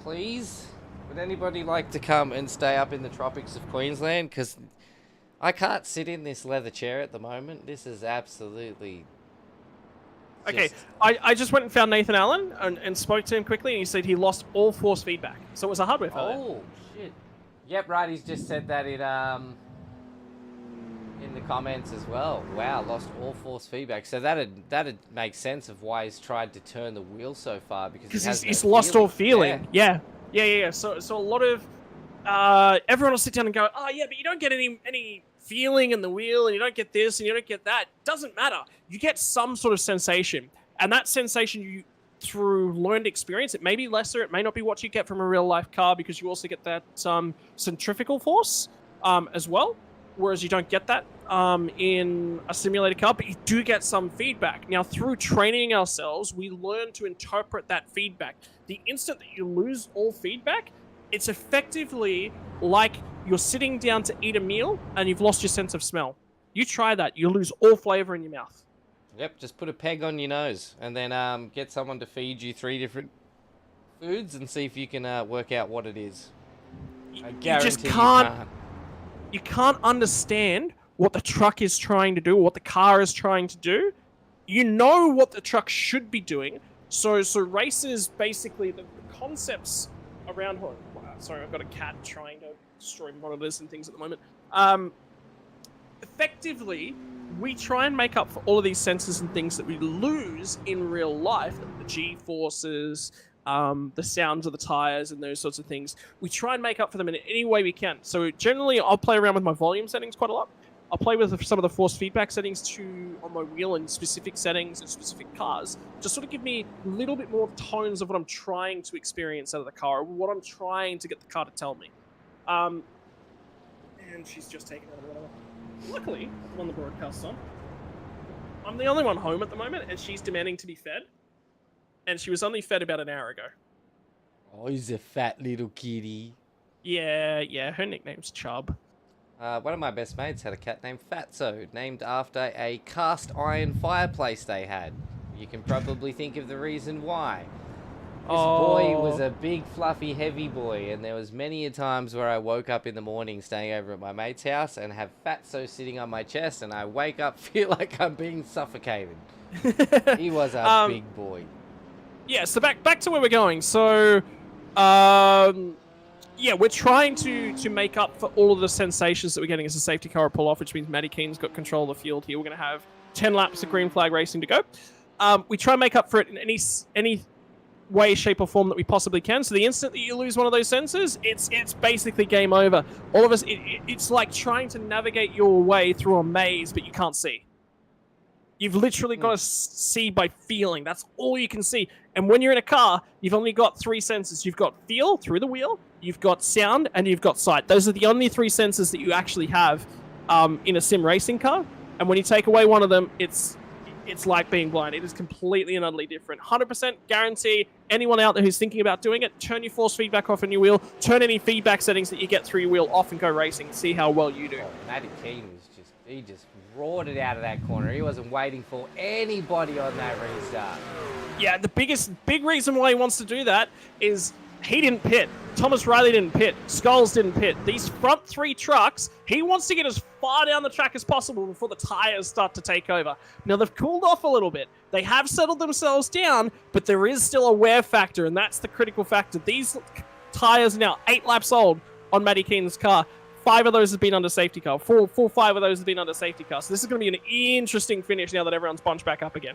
Please? Would anybody like to come and stay up in the tropics of Queensland? Because I can't sit in this leather chair at the moment. This is absolutely... Okay, I just went and found Nathan Allen and spoke to him quickly, and he said he lost all force feedback. So it was a hardware failure. Oh, shit. Yep, right, he's just said that in the comments as well. Wow, lost all force feedback. So that'd make sense of why he's tried to turn the wheel so far, because he's lost all feeling. Yeah. So a lot of everyone will sit down and go, oh yeah, but you don't get any feeling in the wheel, and you don't get this, and you don't get that. Doesn't matter. You get some sort of sensation, and that sensation through learned experience, it may be lesser, it may not be what you get from a real life car, because you also get that centrifugal force as well, whereas you don't get that in a simulated car, but you do get some feedback. Now, through training ourselves, we learn to interpret that feedback. The instant that you lose all feedback, it's effectively like you're sitting down to eat a meal and you've lost your sense of smell. You try that, you lose all flavor in your mouth. Yep, just put a peg on your nose and then get someone to feed you 3 different foods and see if you can work out what it is. I guarantee you can't understand what the truck is trying to do or what the car is trying to do. You know what the truck should be doing. So races, basically, the concepts around... Sorry, I've got a cat trying to destroy monitors and things at the moment. Effectively, we try and make up for all of these sensors and things that we lose in real life, the G-forces, the sounds of the tires and those sorts of things. We try and make up for them in any way we can. So generally, I'll play around with my volume settings quite a lot. I'll play with some of the force feedback settings on my wheel in specific settings and specific cars, to sort of give me a little bit more tones of what I'm trying to experience out of the car, or what I'm trying to get the car to tell me. And she's just taken out of whatever. Luckily, when the broadcast's on, I'm the only one home at the moment, and she's demanding to be fed. And she was only fed about an hour ago. Oh, he's a fat little kitty. Yeah, her nickname's Chub. One of my best mates had a cat named Fatso, named after a cast iron fireplace they had. You can probably think of the reason why. This boy was a big, fluffy, heavy boy, and there was many a times where I woke up in the morning staying over at my mate's house and have Fatso sitting on my chest, and I wake up, feel like I'm being suffocated. He was a big boy. Yeah, so back to where we're going. So, yeah, we're trying to make up for all of the sensations that we're getting as a safety car pull off, which means Matty Keen's got control of the field here. We're going to have 10 laps of green flag racing to go. We try and make up for it in any way, shape, or form that we possibly can. So the instant that you lose one of those sensors, it's basically game over. All of us, it's like trying to navigate your way through a maze, but you can't see. You've literally got to see by feeling. That's all you can see. And when you're in a car, you've only got 3 sensors. You've got feel through the wheel, you've got sound, and you've got sight. Those are the only 3 sensors that you actually have in a sim racing car. And when you take away one of them, it's like being blind. It is completely and utterly different. 100% guarantee anyone out there who's thinking about doing it, turn your force feedback off on your wheel, turn any feedback settings that you get through your wheel off and go racing. See how well you do. Oh, Matty Keen was he just roared it out of that corner. He wasn't waiting for anybody on that restart. Yeah, the big reason why he wants to do that is he didn't pit. Thomas Riley didn't pit. Skulls didn't pit. These front 3 trucks, he wants to get as far down the track as possible before the tires start to take over. Now, they've cooled off a little bit. They have settled themselves down, but there is still a wear factor, and that's the critical factor. These tires are now 8 laps old on Matty Keen's car. 5 of those have been under safety car. 5 of those have been under safety car. So this is going to be an interesting finish now that everyone's bunched back up again.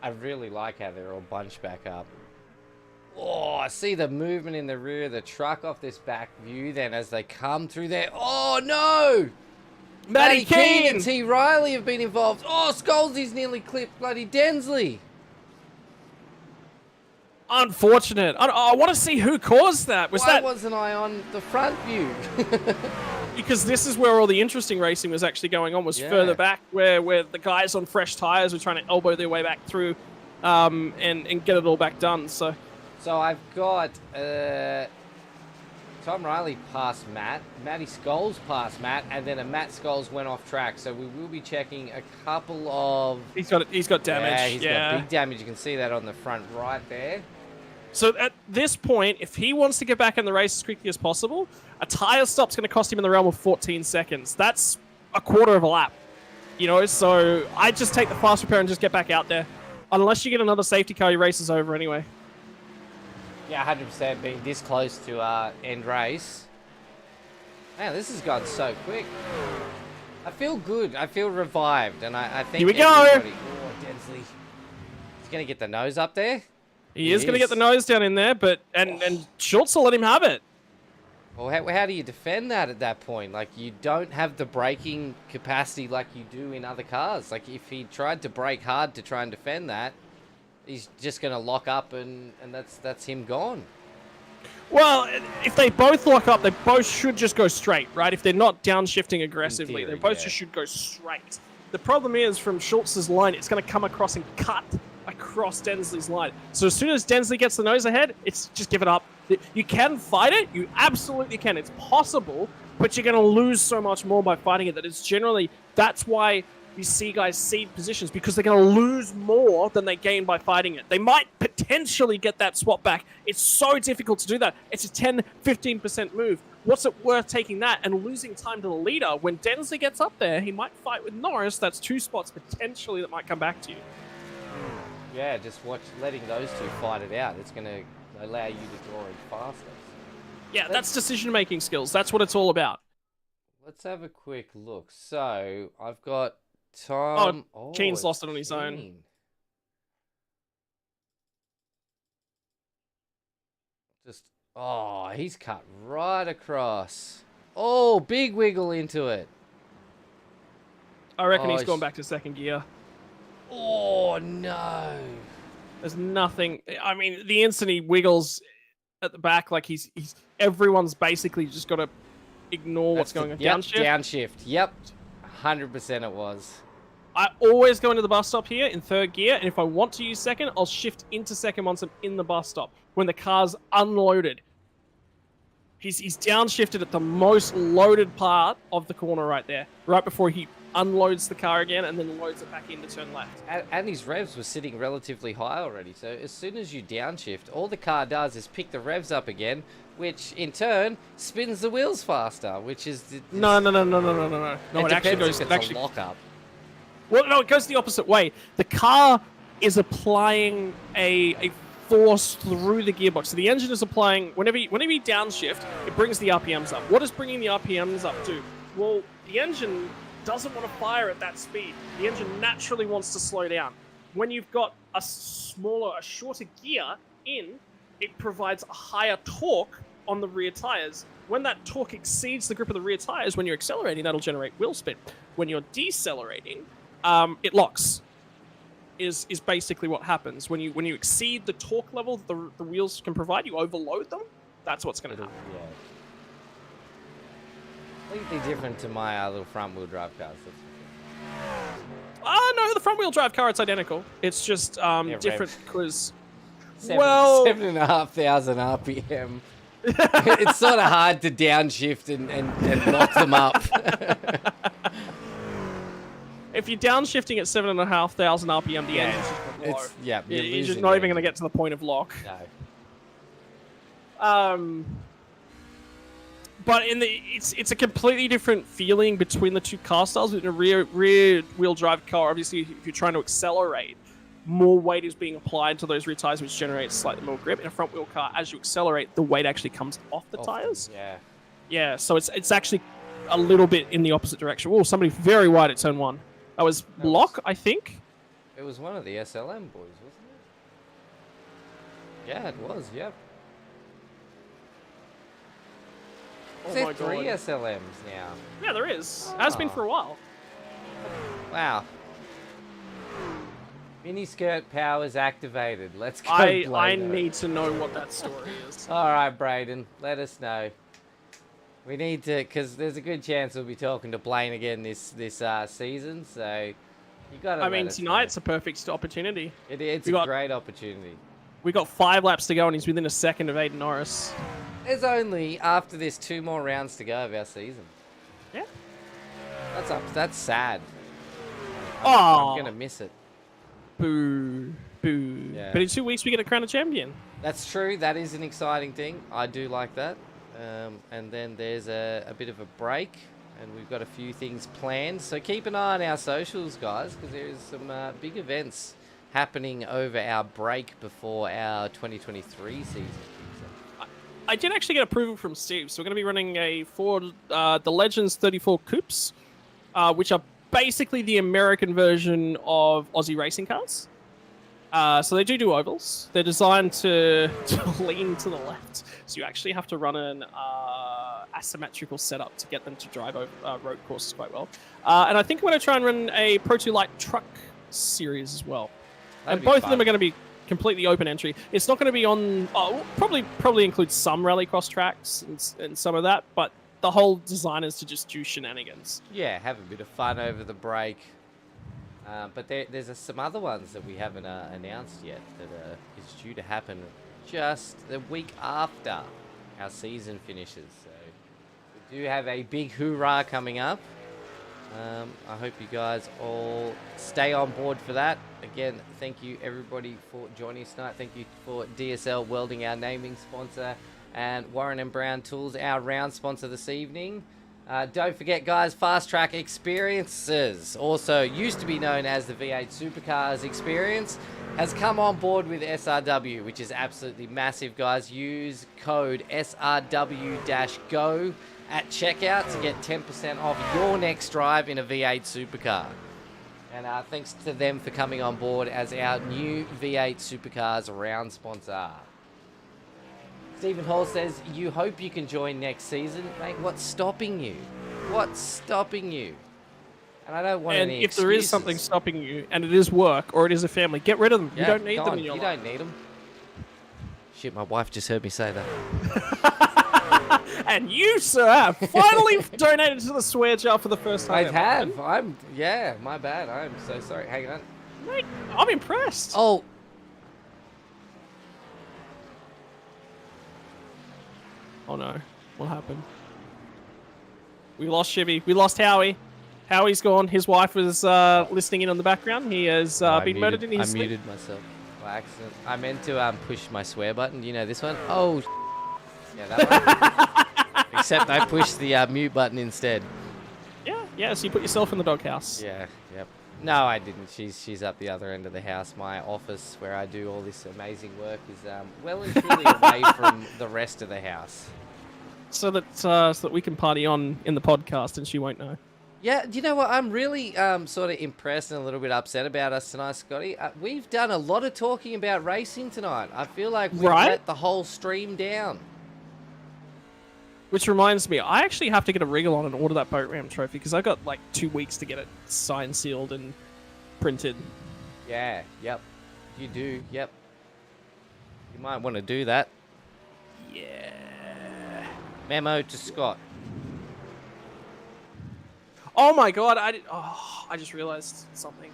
I really like how they're all bunched back up. Oh, I see the movement in the rear of the truck off this back view then as they come through there. Oh, no! Matty Keen and T. Riley have been involved. Oh, Scholes's nearly clipped bloody Densley. Unfortunate. I want to see who caused that. Why wasn't I on the front view? Because this is where all the interesting racing was actually going on, was further back where the guys on fresh tires were trying to elbow their way back through and get it all back done. So I've got Tom Riley past Matt, Matty Scholes past Matt, and then a Matt Scholes went off track. So we will be checking a couple of... He's got damage. Yeah, he's got big damage. You can see that on the front right there. So at this point, if he wants to get back in the race as quickly as possible, a tire stop's going to cost him in the realm of 14 seconds. That's a quarter of a lap. You know, so I just take the fast repair and just get back out there. Unless you get another safety car, your race is over anyway. Yeah, 100% being this close to end race. Man, this has gone so quick. I feel good. I feel revived. And I think... Here we go! Oh, Densley. He's going to get the nose up there. He is going to get the nose down in there, but and Schultz will let him have it. Well, how do you defend that at that point? Like, you don't have the braking capacity like you do in other cars. Like, if he tried to brake hard to try and defend that, he's just going to lock up and that's him gone. Well, if they both lock up, they both should just go straight, right? If they're not downshifting aggressively, theory, they both just should go straight. The problem is, from Schultz's line, it's going to come across and cut across Densley's line. So as soon as Densley gets the nose ahead, it's just give it up. You can fight it. You absolutely can. It's possible, but you're going to lose so much more by fighting it that it's generally... That's why you see guys cede positions, because they're going to lose more than they gain by fighting it. They might potentially get that swap back. It's so difficult to do that. It's a 10-15% move. What's it worth taking that and losing time to the leader? When Densley gets up there, he might fight with Norris. That's 2 spots potentially that might come back to you. Yeah, just letting those two fight it out. It's going to allow you to draw it faster. Yeah, that's decision-making skills. That's what it's all about. Let's have a quick look. So, I've got Tom... Oh, Keen's lost it on his own. He's cut right across. Oh, big wiggle into it. I reckon he's gone back to second gear. Oh, no. There's nothing... I mean, the instant he wiggles, at the back. Like everyone's basically just got to ignore what's going on. Downshift. Downshift. Yep. 100% it was. I always go into the bus stop here in third gear, and if I want to use second, I'll shift into second once I'm in the bus stop. When the car's unloaded, he's downshifted at the most loaded part of the corner right there, right before he unloads the car again and then loads it back in to turn left. And his revs were sitting relatively high already, so as soon as you downshift, all the car does is pick the revs up again, which in turn spins the wheels faster, which is... No. It actually goes... a lock-up. Well, no, it goes the opposite way. The car is applying a force through the gearbox. So the engine is applying... Whenever you downshift, it brings the RPMs up. What is bringing the RPMs up to? Well, the engine doesn't want to fire at that speed. The engine naturally wants to slow down. When you've got a shorter gear in, it provides a higher torque on the rear tires. When that torque exceeds the grip of the rear tires, when you're accelerating, that'll generate wheel spin. When you're decelerating, it locks. Is basically what happens when you exceed the torque level that the wheels can provide. You overload them. That's what's going to happen. Yeah. Completely different to my little front-wheel drive cars. No, the front-wheel drive car, it's identical. It's just different because... 7,500 RPM. It's sort of hard to downshift and lock them up. If you're downshifting at 7,500 RPM, the engine's just low. You're just not even going to get to the point of lock. No. But it's a completely different feeling between the two car styles. In a rear wheel drive car, obviously, if you're trying to accelerate, more weight is being applied to those rear tires, which generates slightly more grip. In a front wheel car, as you accelerate, the weight actually comes off the tires. Yeah. So it's actually a little bit in the opposite direction. Oh, somebody very wide at turn one. That was Block, I think. It was one of the SLM boys, wasn't it? Yeah, it was. Yep. Oh There's my 3 God. SLMs now. Yeah, there is. Has been for a while. Wow. Mini skirt powers activated. Let's go. I need to know what that story is. All right, Braden, let us know. We need to, because there's a good chance we'll be talking to Blaine again this season. So you got to. I mean, tonight's a perfect opportunity. It's a great opportunity. We got 5 laps to go, and he's within a second of Aiden Norris. There's only, after this, 2 more rounds to go of our season. Yeah. That's sad. I'm going to miss it. Boo. Yeah. But in 2 weeks, we get a crown of champion. That's true. That is an exciting thing. I do like that. And then there's a bit of a break, and we've got a few things planned. So keep an eye on our socials, guys, because there is some big events happening over our break before our 2023 season. I did actually get approval from Steve, so we're going to be running a Ford, the Legends 34 Coupes, which are basically the American version of Aussie racing cars. So they do ovals. They're designed to lean to the left, so you actually have to run an asymmetrical setup to get them to drive over road courses quite well. And I think I'm going to try and run a Pro 2 Light truck series as well. And both of them are going to be completely open entry. It's not going to be on... probably include some rallycross tracks and some of that, but the whole design is to just do shenanigans. Yeah, have a bit of fun over the break. But there's some other ones that we haven't announced yet that is due to happen just the week after our season finishes. So we do have a big hoorah coming up. I hope you guys all stay on board for that. Again, thank you everybody for joining us tonight. Thank you for DSL Welding, our naming sponsor, and Warren and Brown Tools, our round sponsor this evening. Don't forget, guys, Fast Track Experiences, also used to be known as the V8 Supercars Experience, has come on board with SRW, which is absolutely massive, guys. Use code SRW-GO at checkout to get 10% off your next drive in a V8 Supercar. And thanks to them for coming on board as our new V8 Supercars round sponsor. Stephen Hall says, you hope you can join next season. Mate, what's stopping you? What's stopping you? And I don't want any excuses. If there is something stopping you, and it is work, or it is a family, get rid of them. Yeah, you don't need them in your life. You don't need them. Shit, my wife just heard me say that. And you, sir, have finally donated to the swear jar for the first time. I have. Yeah, my bad. I'm so sorry. Hang on. Mate, I'm impressed. Oh. Oh no. What happened? We lost Shibby. We lost Howie. Howie's gone. His wife was listening in on the background. He has been murdered in his sleep. I muted myself by accident. I meant to push my swear button. You know this one? Oh, yeah, that one. Except I pushed the mute button instead. Yeah, so you put yourself in the doghouse. Yeah, yep. No, I didn't. She's up the other end of the house. My office, where I do all this amazing work, is well and truly away from the rest of the house. So that we can party on in the podcast and she won't know. Yeah, you know what? I'm really sort of impressed and a little bit upset about us tonight, Scotty. We've done a lot of talking about racing tonight. I feel like we've let the whole stream down. Which reminds me, I actually have to get a wriggle on and order that boat ram trophy because I got like 2 weeks to get it signed, sealed, and printed. Yeah, yep. You do, yep. You might want to do that. Yeah. Memo to Scott. Oh my god, I just realized something.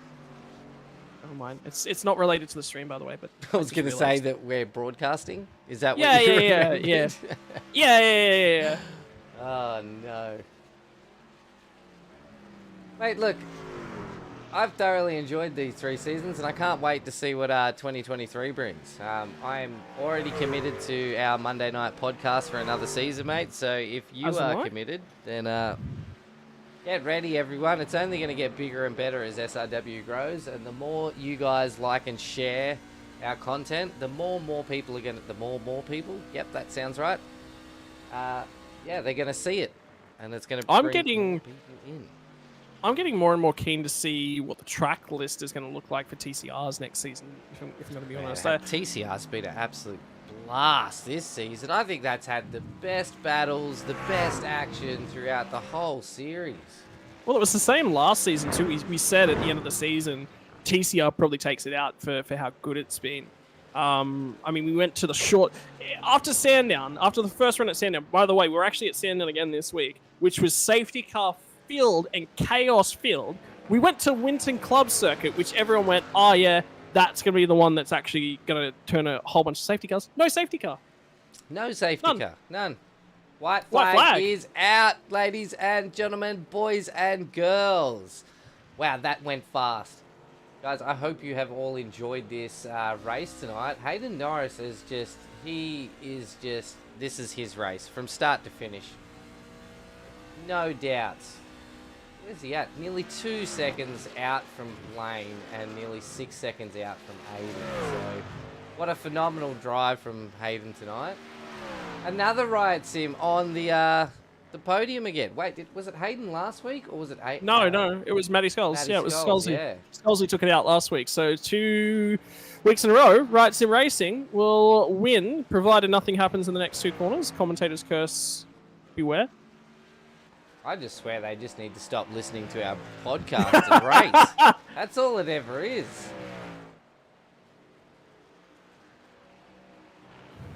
Never mind. It's not related to the stream, by the way, but I was going to say that we're broadcasting. Is that what yeah. Yeah. Oh, no. Mate, look, I've thoroughly enjoyed these 3 seasons, and I can't wait to see what 2023 brings. I am already committed to our Monday night podcast for another season, mate, so if you are committed, then get ready, everyone. It's only going to get bigger and better as SRW grows, and the more you guys like and share our content, the more people are going to... The more people... Yep, that sounds right. Yeah, they're going to see it, and it's going to bring more people in. I'm getting more and more keen to see what the track list is going to look like for TCRs next season, if I'm going to be honest. TCR's been an absolute blast this season. I think that's had the best battles, the best action throughout the whole series. Well, it was the same last season too. We said at the end of the season, TCR probably takes it out for how good it's been. I mean, we went to the short... After Sandown, after the first run at Sandown, by the way, we're actually at Sandown again this week, which was safety car filled and chaos filled. We went to Winton Club Circuit, which everyone went, oh yeah, that's going to be the one that's actually going to turn a whole bunch of safety cars. No safety car. No safety car. None. White flag is out, ladies and gentlemen, boys and girls. Wow, that went fast. Guys, I hope you have all enjoyed this race tonight. Hayden Norris is just, this is his race from start to finish. No doubts. Where's he at? Nearly 2 seconds out from Lane and nearly 6 seconds out from Hayden. So, what a phenomenal drive from Hayden tonight. Another riot sim on the podium again. Wait, was it Hayden last week or was it Hayden? No, it was Matty Skulls. Matty it was Skulls, Skullsy. yeah. Skullsy took it out last week. So 2 weeks in a row, Riot Sim Racing will win, provided nothing happens in the next 2 corners. Commentator's curse, beware. I just swear they just need to stop listening to our podcast and race. That's all it ever is.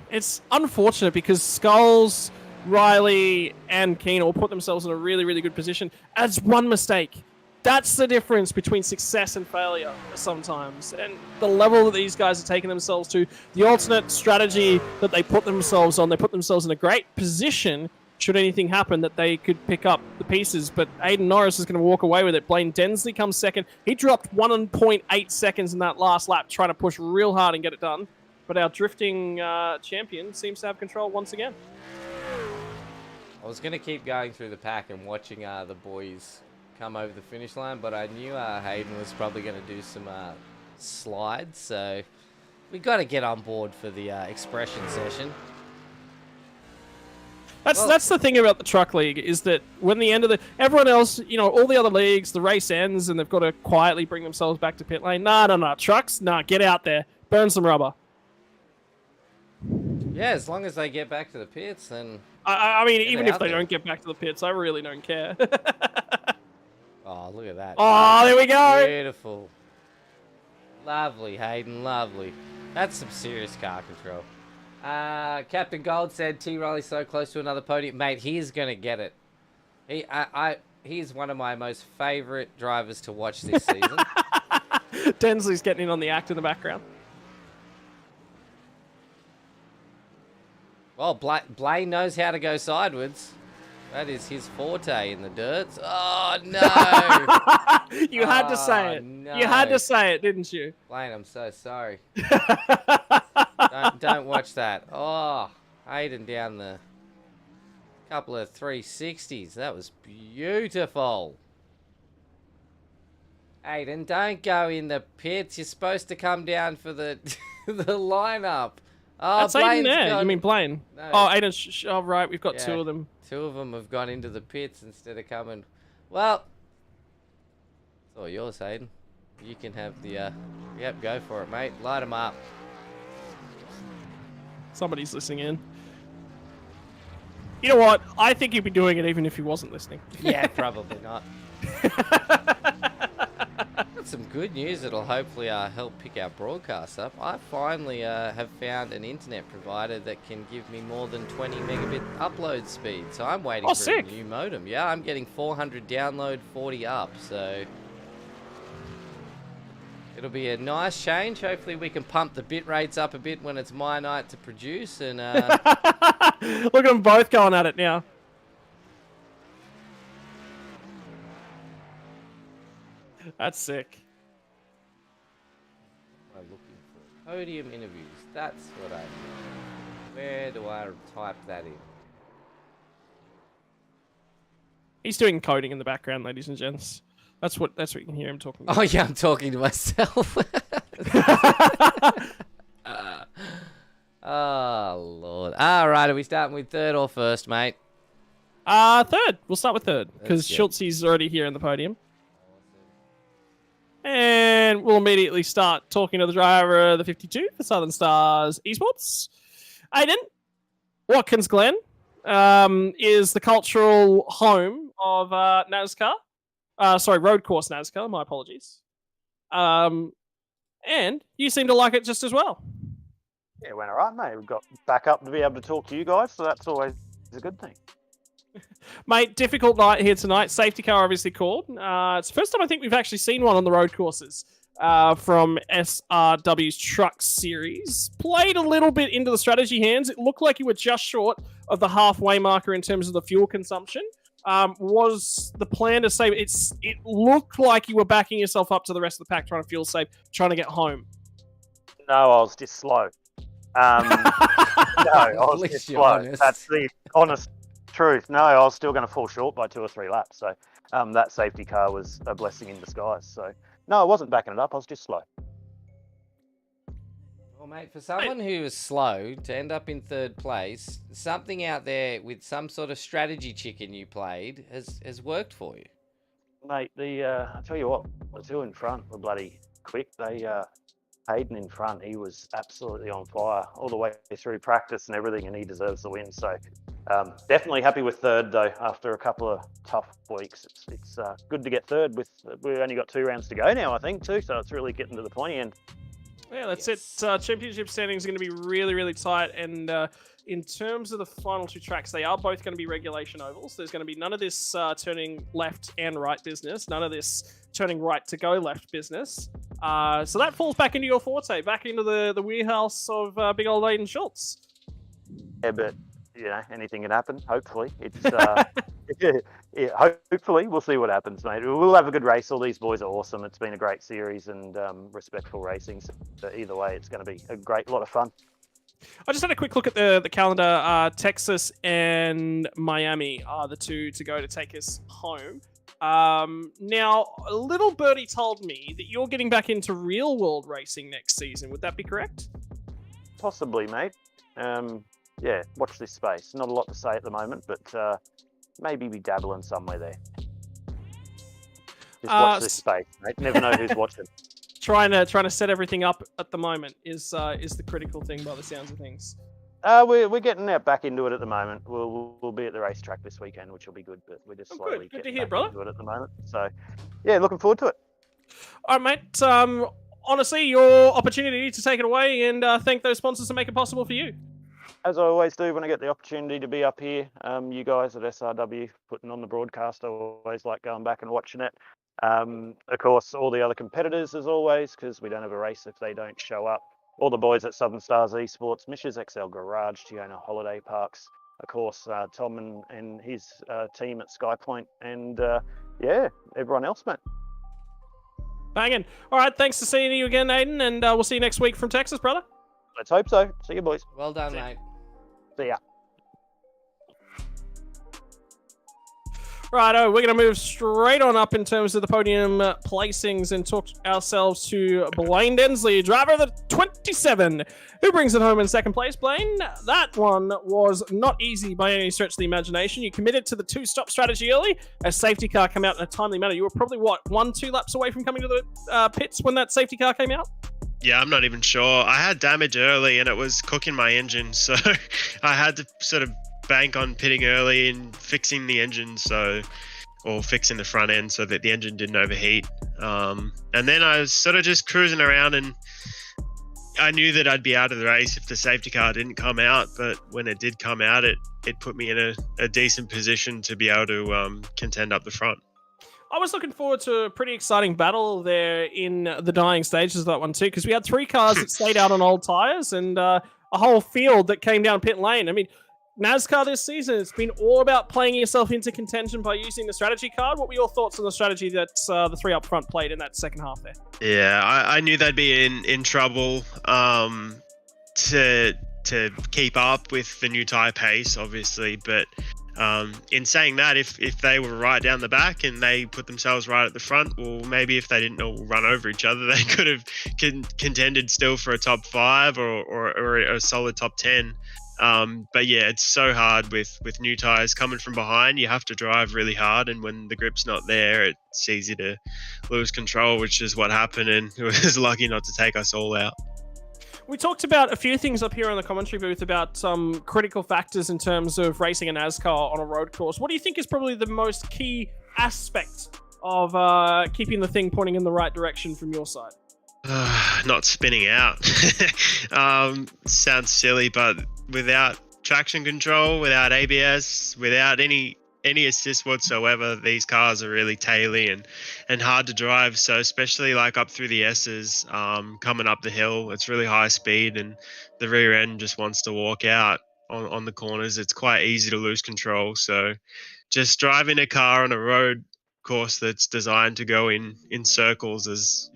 It's unfortunate because Skulls, Riley, and Keen all put themselves in a really, really good position as one mistake. That's the difference between success and failure sometimes. And the level that these guys are taking themselves to, the alternate strategy that they put themselves on, they put themselves in a great position should anything happen that they could pick up the pieces. But Aiden Norris is going to walk away with it. Blaine Densley comes second. He dropped 1.8 seconds in that last lap, trying to push real hard and get it done. But our drifting champion seems to have control once again. I was going to keep going through the pack and watching the boys come over the finish line, but I knew Hayden was probably going to do some slides, so we got to get on board for the expression session. That's the thing about the truck league, is that when the end of everyone else, all the other leagues, the race ends and they've got to quietly bring themselves back to pit lane. No, trucks, get out there, burn some rubber. Yeah, as long as they get back to the pits, then... I mean, even if they don't get back to the pits, I really don't care. Oh, look at that. Oh, there we go. Beautiful. Lovely, Hayden, lovely. That's some serious car control. Captain Gold said T. Riley's so close to another podium. Mate, he's going to get it. He's one of my most favourite drivers to watch this season. Densley's getting in on the act in the background. Well, Blaine knows how to go sideways. That is his forte in the dirts. Oh, no. You had to say it. No. You had to say it, didn't you? Blaine, I'm so sorry. don't watch that. Oh, Hayden down the couple of 360s. That was beautiful. Hayden, don't go in the pits. You're supposed to come down for the the lineup. Oh, that's Aiden there. gone... You mean Blaine? No. Oh, Aiden. Oh, right. We've got two of them. Two of them have gone into the pits instead of coming. Well, it's all yours, Hayden. You can have the, yep, go for it, mate. Light them up. Somebody's listening in. You know what? I think he'd be doing it even if he wasn't listening. Yeah, probably not. Got some good news that'll hopefully help pick our broadcasts up. I finally have found an internet provider that can give me more than 20 megabit upload speed. So I'm waiting for a new modem. Yeah, I'm getting 400 download, 40 up. So it'll be a nice change. Hopefully we can pump the bit rates up a bit when it's my night to produce. And look at them both going at it now. That's sick. I'm looking for podium interviews. That's what I need. Where do I type that in? He's doing coding in the background, ladies and gents. That's what you can hear him talking about. Oh yeah, I'm talking to myself. Oh Lord. Alright, are we starting with third or first, mate? Third. We'll start with third, because Schultze's already here in the podium. And we'll immediately start talking to the driver of the 52 for Southern Stars Esports. Aiden, Watkins Glen is the cultural home of NASCAR. Road course NASCAR, my apologies. And you seem to like it just as well. Yeah, it went all right, mate. We've got back up to be able to talk to you guys, so that's always a good thing. Mate, difficult night here tonight. Safety car obviously called. It's the first time I think we've actually seen one on the road courses from SRW's Truck Series. Played a little bit into the strategy hands. It looked like you were just short of the halfway marker in terms of the fuel consumption. Was the plan to save it? It looked like you were backing yourself up to the rest of the pack trying to fuel save, trying to get home. No, I was just slow. No, I was just slow. Honest. That's the honest truth. No, I was still going to fall short by 2 or 3 laps. So that safety car was a blessing in disguise. So no, I wasn't backing it up. I was just slow. Well, mate, for someone who was slow to end up in third place, something out there with some sort of strategy chicken you played has worked for you. Mate, I tell you what, the two in front were bloody quick. Hayden in front, he was absolutely on fire all the way through practice and everything, and he deserves the win. So definitely happy with third, though, after a couple of tough weeks. It's good to get third. We've only got 2 rounds to go now, I think, too, so it's really getting to the pointy end. Yeah, that's it. Championship standings are going to be really, really tight. And in terms of the final 2 tracks, they are both going to be regulation ovals. There's going to be none of this turning left and right business. None of this turning right to go left business. So that falls back into your forte, back into the wheelhouse of big old Aiden Schultz. Yeah, but anything can happen. Hopefully, it's hopefully we'll see what happens, mate. We'll have a good race. All these boys are awesome. It's been a great series and respectful racing. So either way, it's going to be a lot of fun. I just had a quick look at the calendar. Texas and Miami are the 2 to go to take us home. Now, a little birdie told me that you're getting back into real world racing next season. Would that be correct? Possibly, mate. Yeah, watch this space. Not a lot to say at the moment, but maybe we dabble in somewhere there. Just watch this space, mate. Never know who's watching. Trying to set everything up at the moment is the critical thing by the sounds of things. We're getting back into it at the moment. We'll be at the racetrack this weekend, which will be good. But we're just slowly getting back into it at the moment. So, yeah, looking forward to it. All right, mate. Honestly, your opportunity to take it away and thank those sponsors to make it possible for you. as I always do when I get the opportunity to be up here, you guys at SRW putting on the broadcast, I always like going back and watching it. Of course, all the other competitors as always, because we don't have a race if they don't show up. All the boys at Southern Stars Esports, Mish's XL Garage, Tiona Holiday Parks, of course, Tom and his team at Skypoint, and yeah, everyone else, mate. Banging. All right, thanks for seeing you again, Aiden, and we'll see you next week from Texas, brother. Let's hope so. See you, boys. Well done, mate. See ya. Righto, we're going to move straight on up in terms of the podium placings and talk ourselves to Blaine Densley, driver of the 27, who brings it home in second place. Blaine, that one was not easy by any stretch of the imagination. You committed to the two-stop strategy early. A safety car came out in a timely manner. You were probably, 1-2 laps away from coming to the pits when that safety car came out? Yeah, I'm not even sure. I had damage early and it was cooking my engine, so I had to sort of bank on pitting early and fixing the engine, or fixing the front end so that the engine didn't overheat. And then I was sort of just cruising around, and I knew that I'd be out of the race if the safety car didn't come out. But when it did come out, it put me in a decent position to be able to contend up the front. I was looking forward to a pretty exciting battle there in the dying stages of that one too, because we had 3 cars that stayed out on old tyres and a whole field that came down pit lane. I mean, NASCAR this season, it's been all about playing yourself into contention by using the strategy card. What were your thoughts on the strategy that the 3 up front played in that second half there? Yeah, I knew they'd be in trouble to keep up with the new tyre pace, obviously, but in saying that, if they were right down the back and they put themselves right at the front, well, maybe if they didn't all run over each other, they could have contended still for a top 5 or a solid top 10. But yeah, it's so hard with new tyres coming from behind. You have to drive really hard, and when the grip's not there, it's easy to lose control, which is what happened, and it was lucky not to take us all out. We talked about a few things up here on the commentary booth about some critical factors in terms of racing a NASCAR on a road course. What do you think is probably the most key aspect of keeping the thing pointing in the right direction from your side? Not spinning out. Sounds silly, but without traction control, without ABS, without any assist whatsoever, these cars are really taily and hard to drive. So especially like up through the S's, coming up the hill, it's really high speed and the rear end just wants to walk out on the corners. It's quite easy to lose control. So just driving a car on a road course that's designed to go in circles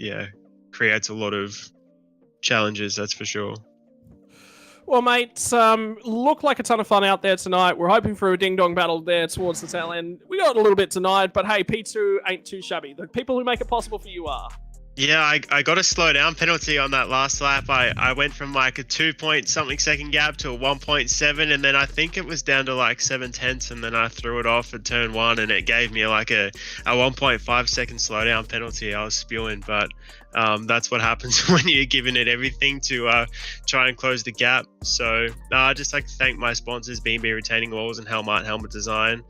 creates a lot of challenges, that's for sure. Well, mate, look like a ton of fun out there tonight. We're hoping for a ding-dong battle there towards the tail end. We got a little bit tonight, but hey, P2 ain't too shabby. The people who make it possible for you are. Yeah, I got a slow down penalty on that last lap. I went from like a 2-point-something second gap to a 1.7, and then I think it was down to like 7/10, and then I threw it off at turn 1, and it gave me like a 1.5 second slowdown penalty. I was spewing, but that's what happens when you're giving it everything to try and close the gap. So I'd just like to thank my sponsors, B&B Retaining Walls and Helmet Design,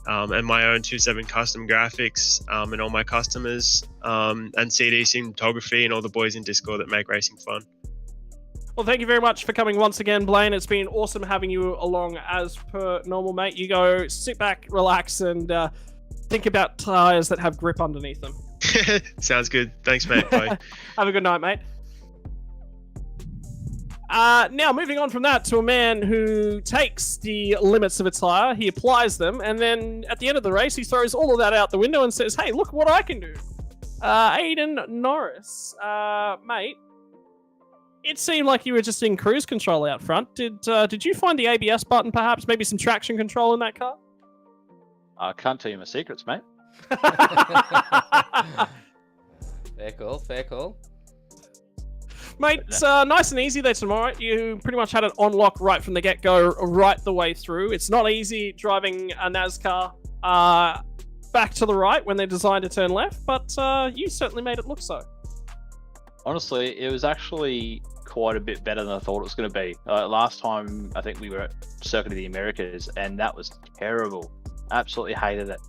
and my own 27 custom graphics, and all my customers, and CD Cinematography and all the boys in Discord that make racing fun. Well, thank you very much for coming once again, Blaine. It's been awesome having you along as per normal, mate. You go sit back, relax, and think about tyres that have grip underneath them. Sounds good. Thanks, mate. Bye. Have a good night, mate. Now, moving on from that to a man who takes the limits of a tyre, he applies them, and then at the end of the race, he throws all of that out the window and says, hey, look what I can do. Aiden Norris, mate, it seemed like you were just in cruise control out front. Did you find the ABS button, perhaps? Maybe some traction control in that car? I can't tell you my secrets, mate. Fair call. Mate, it's nice and easy there tomorrow. You pretty much had it on lock right from the get-go, right the way through. It's not easy driving a NASCAR back to the right when they're designed to turn left, but you certainly made it look so. Honestly, it was actually quite a bit better than I thought it was going to be. Last time, I think we were at Circuit of the Americas, and that was terrible. Absolutely hated it.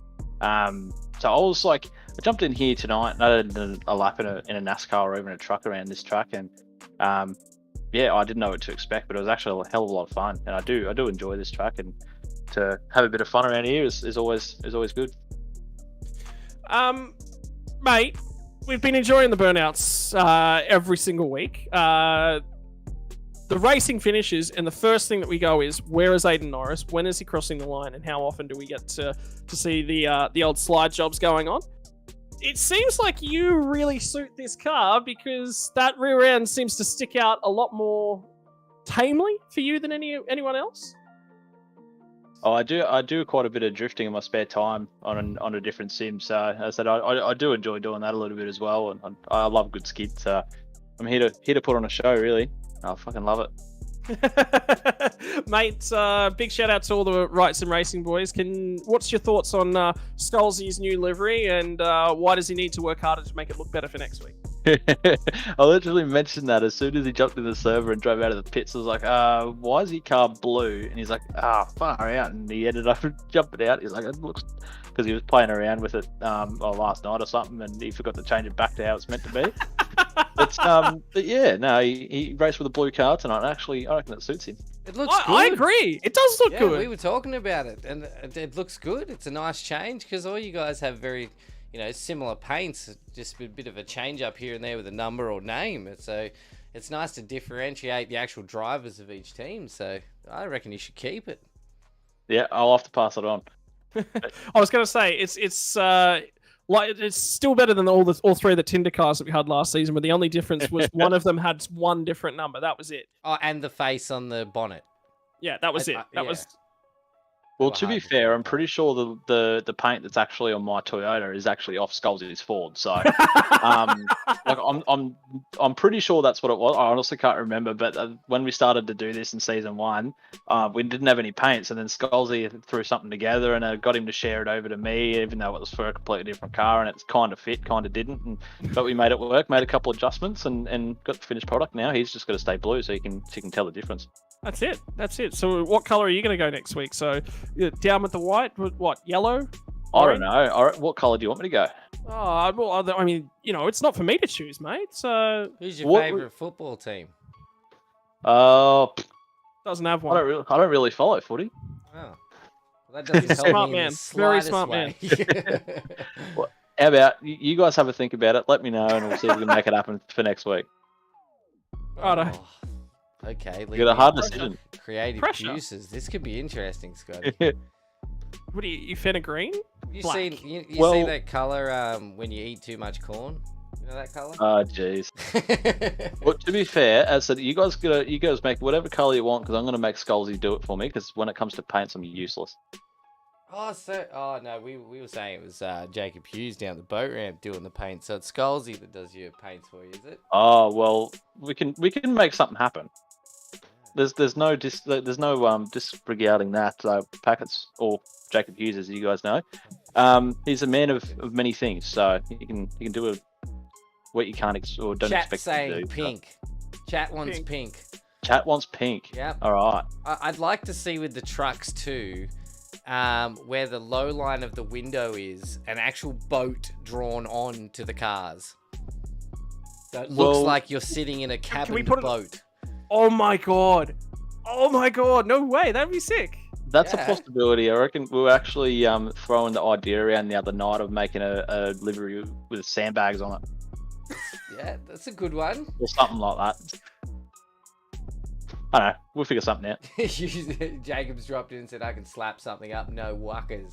So I was like, I jumped in here tonight and I did a lap in a NASCAR or even a truck around this track, and yeah, I didn't know what to expect, but it was actually a hell of a lot of fun, and I do enjoy this track, and to have a bit of fun around here is always good. Mate, we've been enjoying the burnouts every single week. The racing finishes, and the first thing that we go is, where is Aiden Norris? When is he crossing the line? And how often do we get to see the old slide jobs going on? It seems like you really suit this car, because that rear end seems to stick out a lot more tamely for you than anyone else. Oh, I do quite a bit of drifting in my spare time on a different sim. So as I said, I do enjoy doing that a little bit as well, and I love good skids. So I'm here to put on a show, really. I fucking love it. Mate, big shout out to all the Right Sim Racing boys. What's your thoughts on Scalzi's new livery, and why does he need to work harder to make it look better for next week? I literally mentioned that as soon as he jumped in the server and drove out of the pits. I was like, why is he car blue? And he's like, far out. And he ended up jumping out. He's like, it looks, because he was playing around with it last night or something, and he forgot to change it back to how it's meant to be. But yeah, no, he raced with a blue car tonight. And actually, I reckon it suits him. It looks good. I agree. It does look good. We were talking about it, and it looks good. It's a nice change, because all you guys have very, similar paints. Just a bit of a change up here and there with a number or name. So it's nice to differentiate the actual drivers of each team. So I reckon you should keep it. Yeah, I'll have to pass it on. I was going to say it's still better than all three of the Tinder cars that we had last season, where the only difference was one of them had one different number. That was it. Oh, and the face on the bonnet. Yeah, that was it. That was. Well, to be fair, I'm pretty sure the paint that's actually on my Toyota is actually off Scalzi's Ford. So, I'm pretty sure that's what it was. I honestly can't remember. But when we started to do this in season 1, we didn't have any paints, and then Scalzi threw something together, and got him to share it over to me, even though it was for a completely different car, and it's kind of fit, kind of didn't. But we made it work, made a couple of adjustments, and got the finished product. Now he's just got to stay blue, so you can tell the difference. That's it. So what color are you going to go next week? So down with the white, what, yellow? I don't know. What color do you want me to go? Oh, well, I mean, it's not for me to choose, mate. So who's your favorite football team? Doesn't have one. I don't really follow footy. Oh, well, that doesn't help smart me in man. the Very slightest smart way. man. Well, how about you guys have a think about it? Let me know, and we'll see if we can make it happen for next week. Righto. Okay, You got a hard decision. Creative Pressure. juices. This could be interesting, Scotty. What are you finna green? You Black. see Well- that color when you eat too much corn? You know that color? Oh, jeez. Well, to be fair, as I said, you guys make whatever color you want, because I'm gonna make Scalzi do it for me. Because when it comes to paints, I'm useless. Oh no, we were saying it was Jacob Hughes down the boat ramp doing the paint. So it's Scalzi that does your paints for you, is it? Oh well, we can make something happen. There's no disregarding that. Packets or Jacob Hughes, as you guys know, he's a man of many things. So you can do what you can't or don't Chat expect saying to do. pink. Chat wants pink. Chat wants pink. Yep. All right. I'd like to see with the trucks too, where the low line of the window is an actual boat drawn on to the cars. So it looks like you're sitting in a cabin boat. Oh my god! No way! That'd be sick. That's a possibility. I reckon we were actually throwing the idea around the other night of making a livery with sandbags on it. Yeah, that's a good one. Or something like that. I don't know. We'll figure something out. Jacob's dropped in and said, I can slap something up. No wuckers.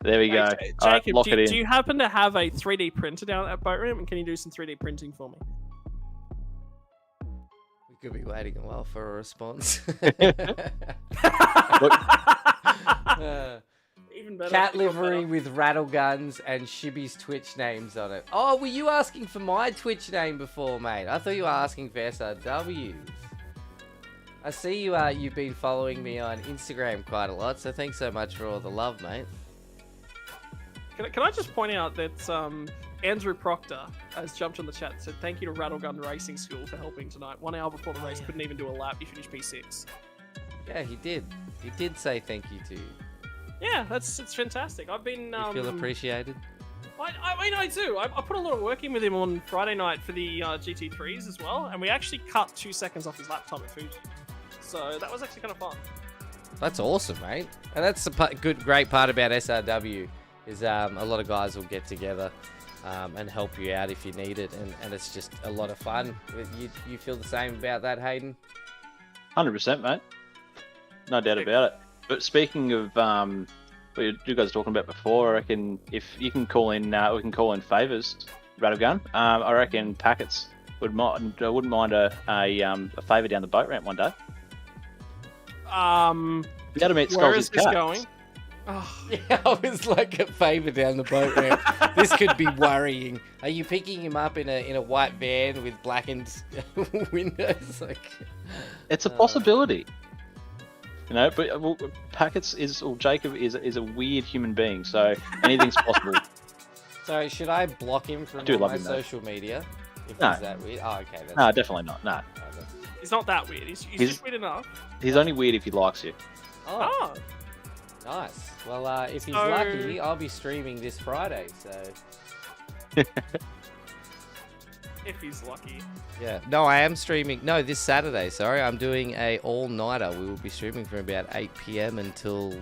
There we go. Jacob, All right, lock it in. do you happen to have a 3D printer down at that boat ramp? And can you do some 3D printing for me? We could be waiting a while for a response. Even better. Cat livery with rattle guns and Shibby's Twitch names on it. Oh, were you asking for my Twitch name before, mate? I thought you were asking for SRW's. I see you've been following me on Instagram quite a lot, so thanks so much for all the love, mate. Can I just point out that Andrew Proctor has jumped on the chat and said thank you to Rattlegun Racing School for helping tonight. 1 hour before the race, couldn't even do a lap. He finished P6. Yeah, he did. He did say thank you to you. Yeah, it's fantastic. I've been. You feel appreciated? I mean, I do. I put a lot of work in with him on Friday night for the GT3s as well, and we actually cut 2 seconds off his lap time at Fuji. So that was actually kind of fun. That's awesome, mate. And that's the great part about SRW is a lot of guys will get together and help you out if you need it, and it's just a lot of fun. You feel the same about that, Hayden? 100%, mate. No doubt about it. But speaking of what you guys were talking about before, I reckon if you can call in, we can call in favours, Rattlegun. I reckon Packets wouldn't mind a favour down the boat ramp one day. You got to meet where Skulls' is this cat. going? Oh. Yeah, I was like a favour down the boat ramp. This could be worrying. Are you picking him up in a white van with blackened windows? Like, It's a possibility. You know, but Packets Jacob is a weird human being, so anything's possible. So should I block him from do all love my him, though. social media? If No. he's that weird? Oh, okay. That's No, definitely not. No, He's not that weird. He's just weird enough. he's only weird if he likes you. Oh, Oh. nice. Well, if he's So- lucky, I'll be streaming this Friday. So If he's lucky. yeah. No, I am streaming. No, this Saturday. Sorry, I'm doing a all-nighter. We will be streaming from about 8 p.m. until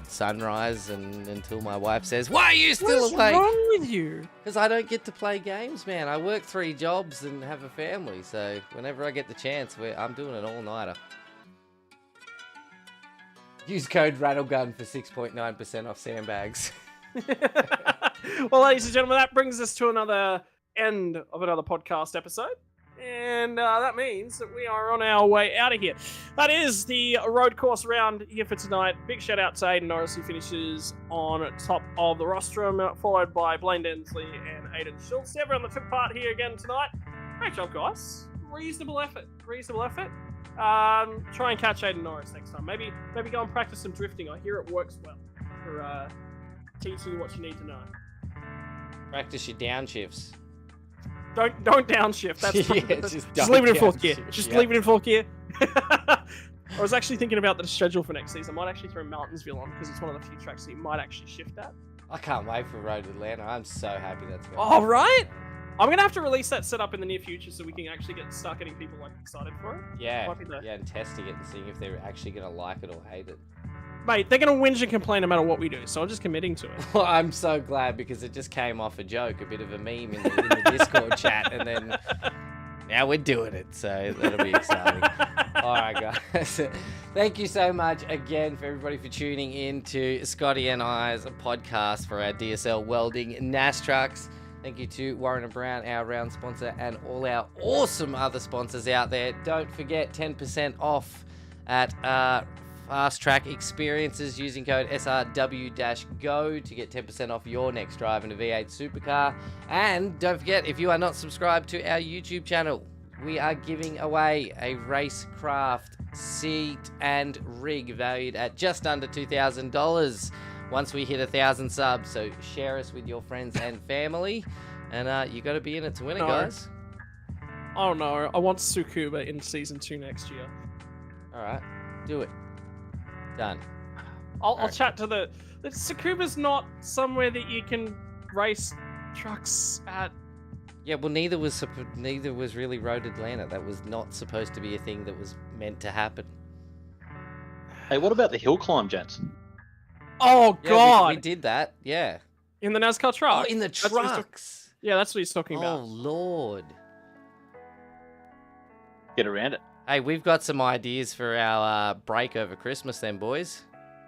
sunrise, and until my wife says, "Why are you still What is awake?" wrong with you? Because I don't get to play games, man. I work 3 jobs and have a family, so whenever I get the chance, I'm doing an all-nighter. Use code RATTLEGUN for 6.9% off sandbags. Well, ladies and gentlemen, that brings us to another end of another podcast episode. And that means that we are on our way out of here. That is the road course round here for tonight. Big shout out to Aiden Norris, who finishes on top of the rostrum, followed by Blaine Densley and Aiden Schultz. Everyone that took part here again tonight. Great job, guys. Reasonable effort. Try and catch Aiden Norris next time. Maybe go and practice some drifting. I hear it works well for teaching you what you need to know. Practice your downshifts. Don't downshift. That's Yeah, just don't leave it in fourth gear. downshift, Just yeah. leave it in fourth gear. I was actually thinking about the schedule for next season. I might actually throw Mountains,ville on because it's one of the few tracks that you might actually shift at. I can't wait for Road Atlanta. I'm so happy that's going. All right. I'm gonna have to release that setup in the near future so we can actually start getting people like excited for it. Yeah, Might be the- and testing it and seeing if they're actually going to like it or hate it. Mate, they're gonna whinge and complain no matter what we do, so I'm just committing to it. Well, I'm so glad because it just came off a joke, a bit of a meme in the Discord chat, and then now we're doing it, so that'll be exciting. All right, guys. Thank you so much again for everybody for tuning in to Scotty and I's podcast for our DSL Welding NASTRUCKS. Thank you to Warren & Brown, our round sponsor, and all our awesome other sponsors out there. Don't forget 10% off at Fast Track Experiences using code SRW-GO to get 10% off your next drive in a V8 Supercar. And don't forget, if you are not subscribed to our YouTube channel, we are giving away a Racecraft seat and rig valued at just under $2,000 once we hit 1,000 subs. So share us with your friends and family, and you got to be in it to win it, No. guys. Oh no, I want Tsukuba in season 2 next year. All right, do it. Done. I'll Alright. chat to the Tsukuba's not somewhere that you can race trucks at. Yeah, well, neither was really Road Atlanta. That was not supposed to be a thing that was meant to happen. Hey, what about the hill climb, gents? Oh Yeah, god! we did that. Yeah. In the NASCAR Oh, truck. in the That's what he's talk- trucks. Yeah, that's what he's talking Oh about. Lord. Get around it. Hey, we've got some ideas for our break over Christmas, then, boys.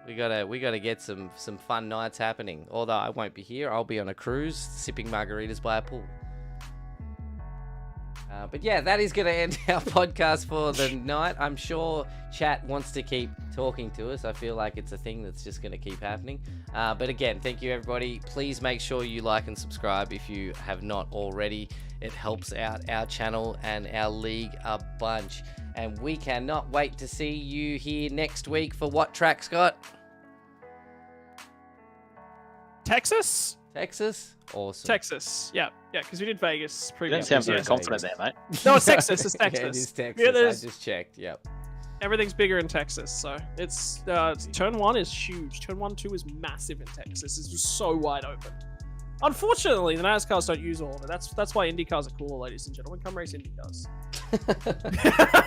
We gotta get some fun nights happening. Although I won't be here, I'll be on a cruise sipping margaritas by a pool. But yeah, that is going to end our podcast for the night. I'm sure chat wants to keep talking to us. I feel like it's a thing that's just going to keep happening. But again, thank you, everybody. Please make sure you like and subscribe if you have not already. It helps out our channel and our league a bunch. And we cannot wait to see you here next week for what track, Scott? Texas? Texas? Awesome. Texas. Yeah, because we did Vegas You don't previously. sound very Yeah. confident there, mate. No, it's Texas. It's Yeah, Texas. it is Texas. Yeah, I there's- just checked. Yep. Everything's bigger in Texas, so it's turn 1 is huge. Turn 1, 2 is massive in Texas. It's just so wide open. Unfortunately, the NASCARs don't use all of it. That's why Indy cars are cooler, ladies and gentlemen. Come race Indy cars.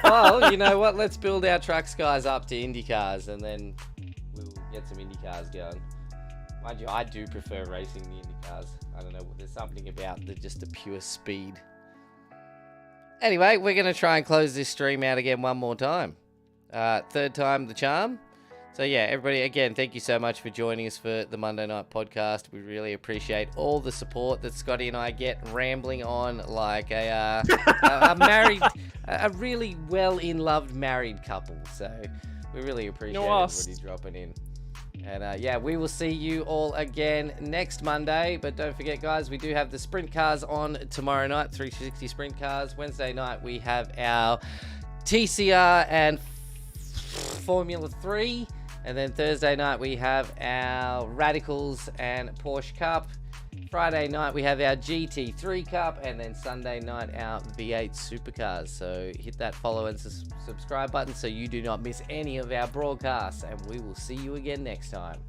Well, you know what? Let's build our trucks guys up to Indy cars, and then we'll get some Indy cars going. Mind you, I do prefer racing the Indy cars. I don't know. There's something about just the pure speed. Anyway, we're going to try and close this stream out again one more time. Third time the charm. So yeah, everybody, again, thank you so much for joining us for the Monday Night Podcast. We really appreciate all the support that Scotty and I get, rambling on like a really well-in-loved married couple. So we really appreciate everybody dropping in. And yeah, we will see you all again next Monday. But don't forget, guys, we do have the Sprint Cars on tomorrow night, 360 Sprint Cars. Wednesday night, we have our TCR and Formula 3. And then Thursday night, we have our Radicals and Porsche Cup. Friday night, we have our GT3 Cup. And then Sunday night, our V8 Supercars. So hit that follow and subscribe button so you do not miss any of our broadcasts. And we will see you again next time.